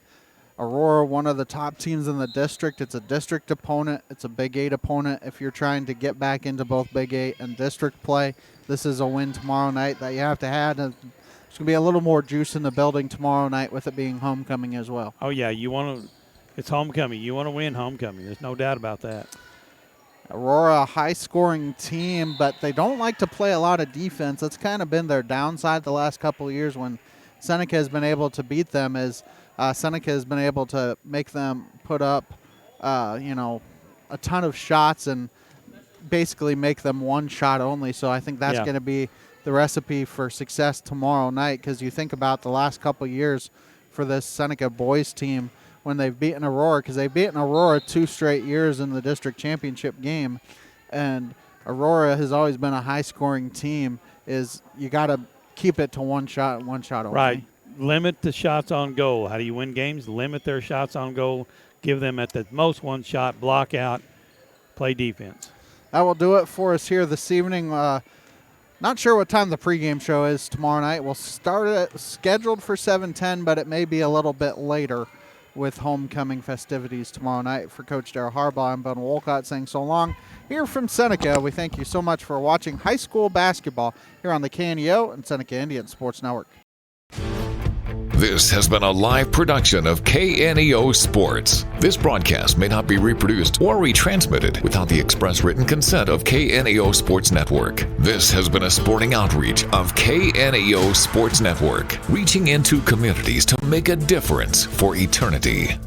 Aurora, one of the top teams in the district. It's a district opponent. It's a Big 8 opponent. If you're trying to get back into both Big 8 and district play, this is a win tomorrow night that you have to have. There's going to be a little more juice in the building tomorrow night with it being homecoming as well. Oh, yeah. It's homecoming. You want to win homecoming. There's no doubt about that. Aurora, a high-scoring team, but they don't like to play a lot of defense. That's kind of been their downside the last couple of years when Seneca has been able to beat them. Seneca has been able to make them put up, a ton of shots and basically make them one shot only. So I think that's going to be the recipe for success tomorrow night, because you think about the last couple of years for this Seneca boys team, when they've beaten Aurora, because they've beaten Aurora 2 straight years in the district championship game, and Aurora has always been a high-scoring team, is you got to keep it to one shot only. Right. Limit the shots on goal. How do you win games? Limit their shots on goal. Give them at the most one shot, block out, play defense. That will do it for us here this evening. Not sure what time the pregame show is tomorrow night. We'll start it scheduled for 7:10, but it may be a little bit later with homecoming festivities tomorrow night. For Coach Darrell Harbaugh, I'm Ben Wolcott saying so long. Here from Seneca, we thank you so much for watching high school basketball here on the KNEO and Seneca Indian Sports Network. This has been a live production of KNEO Sports. This broadcast may not be reproduced or retransmitted without the express written consent of KNEO Sports Network. This has been a sporting outreach of KNEO Sports Network, reaching into communities to make a difference for eternity.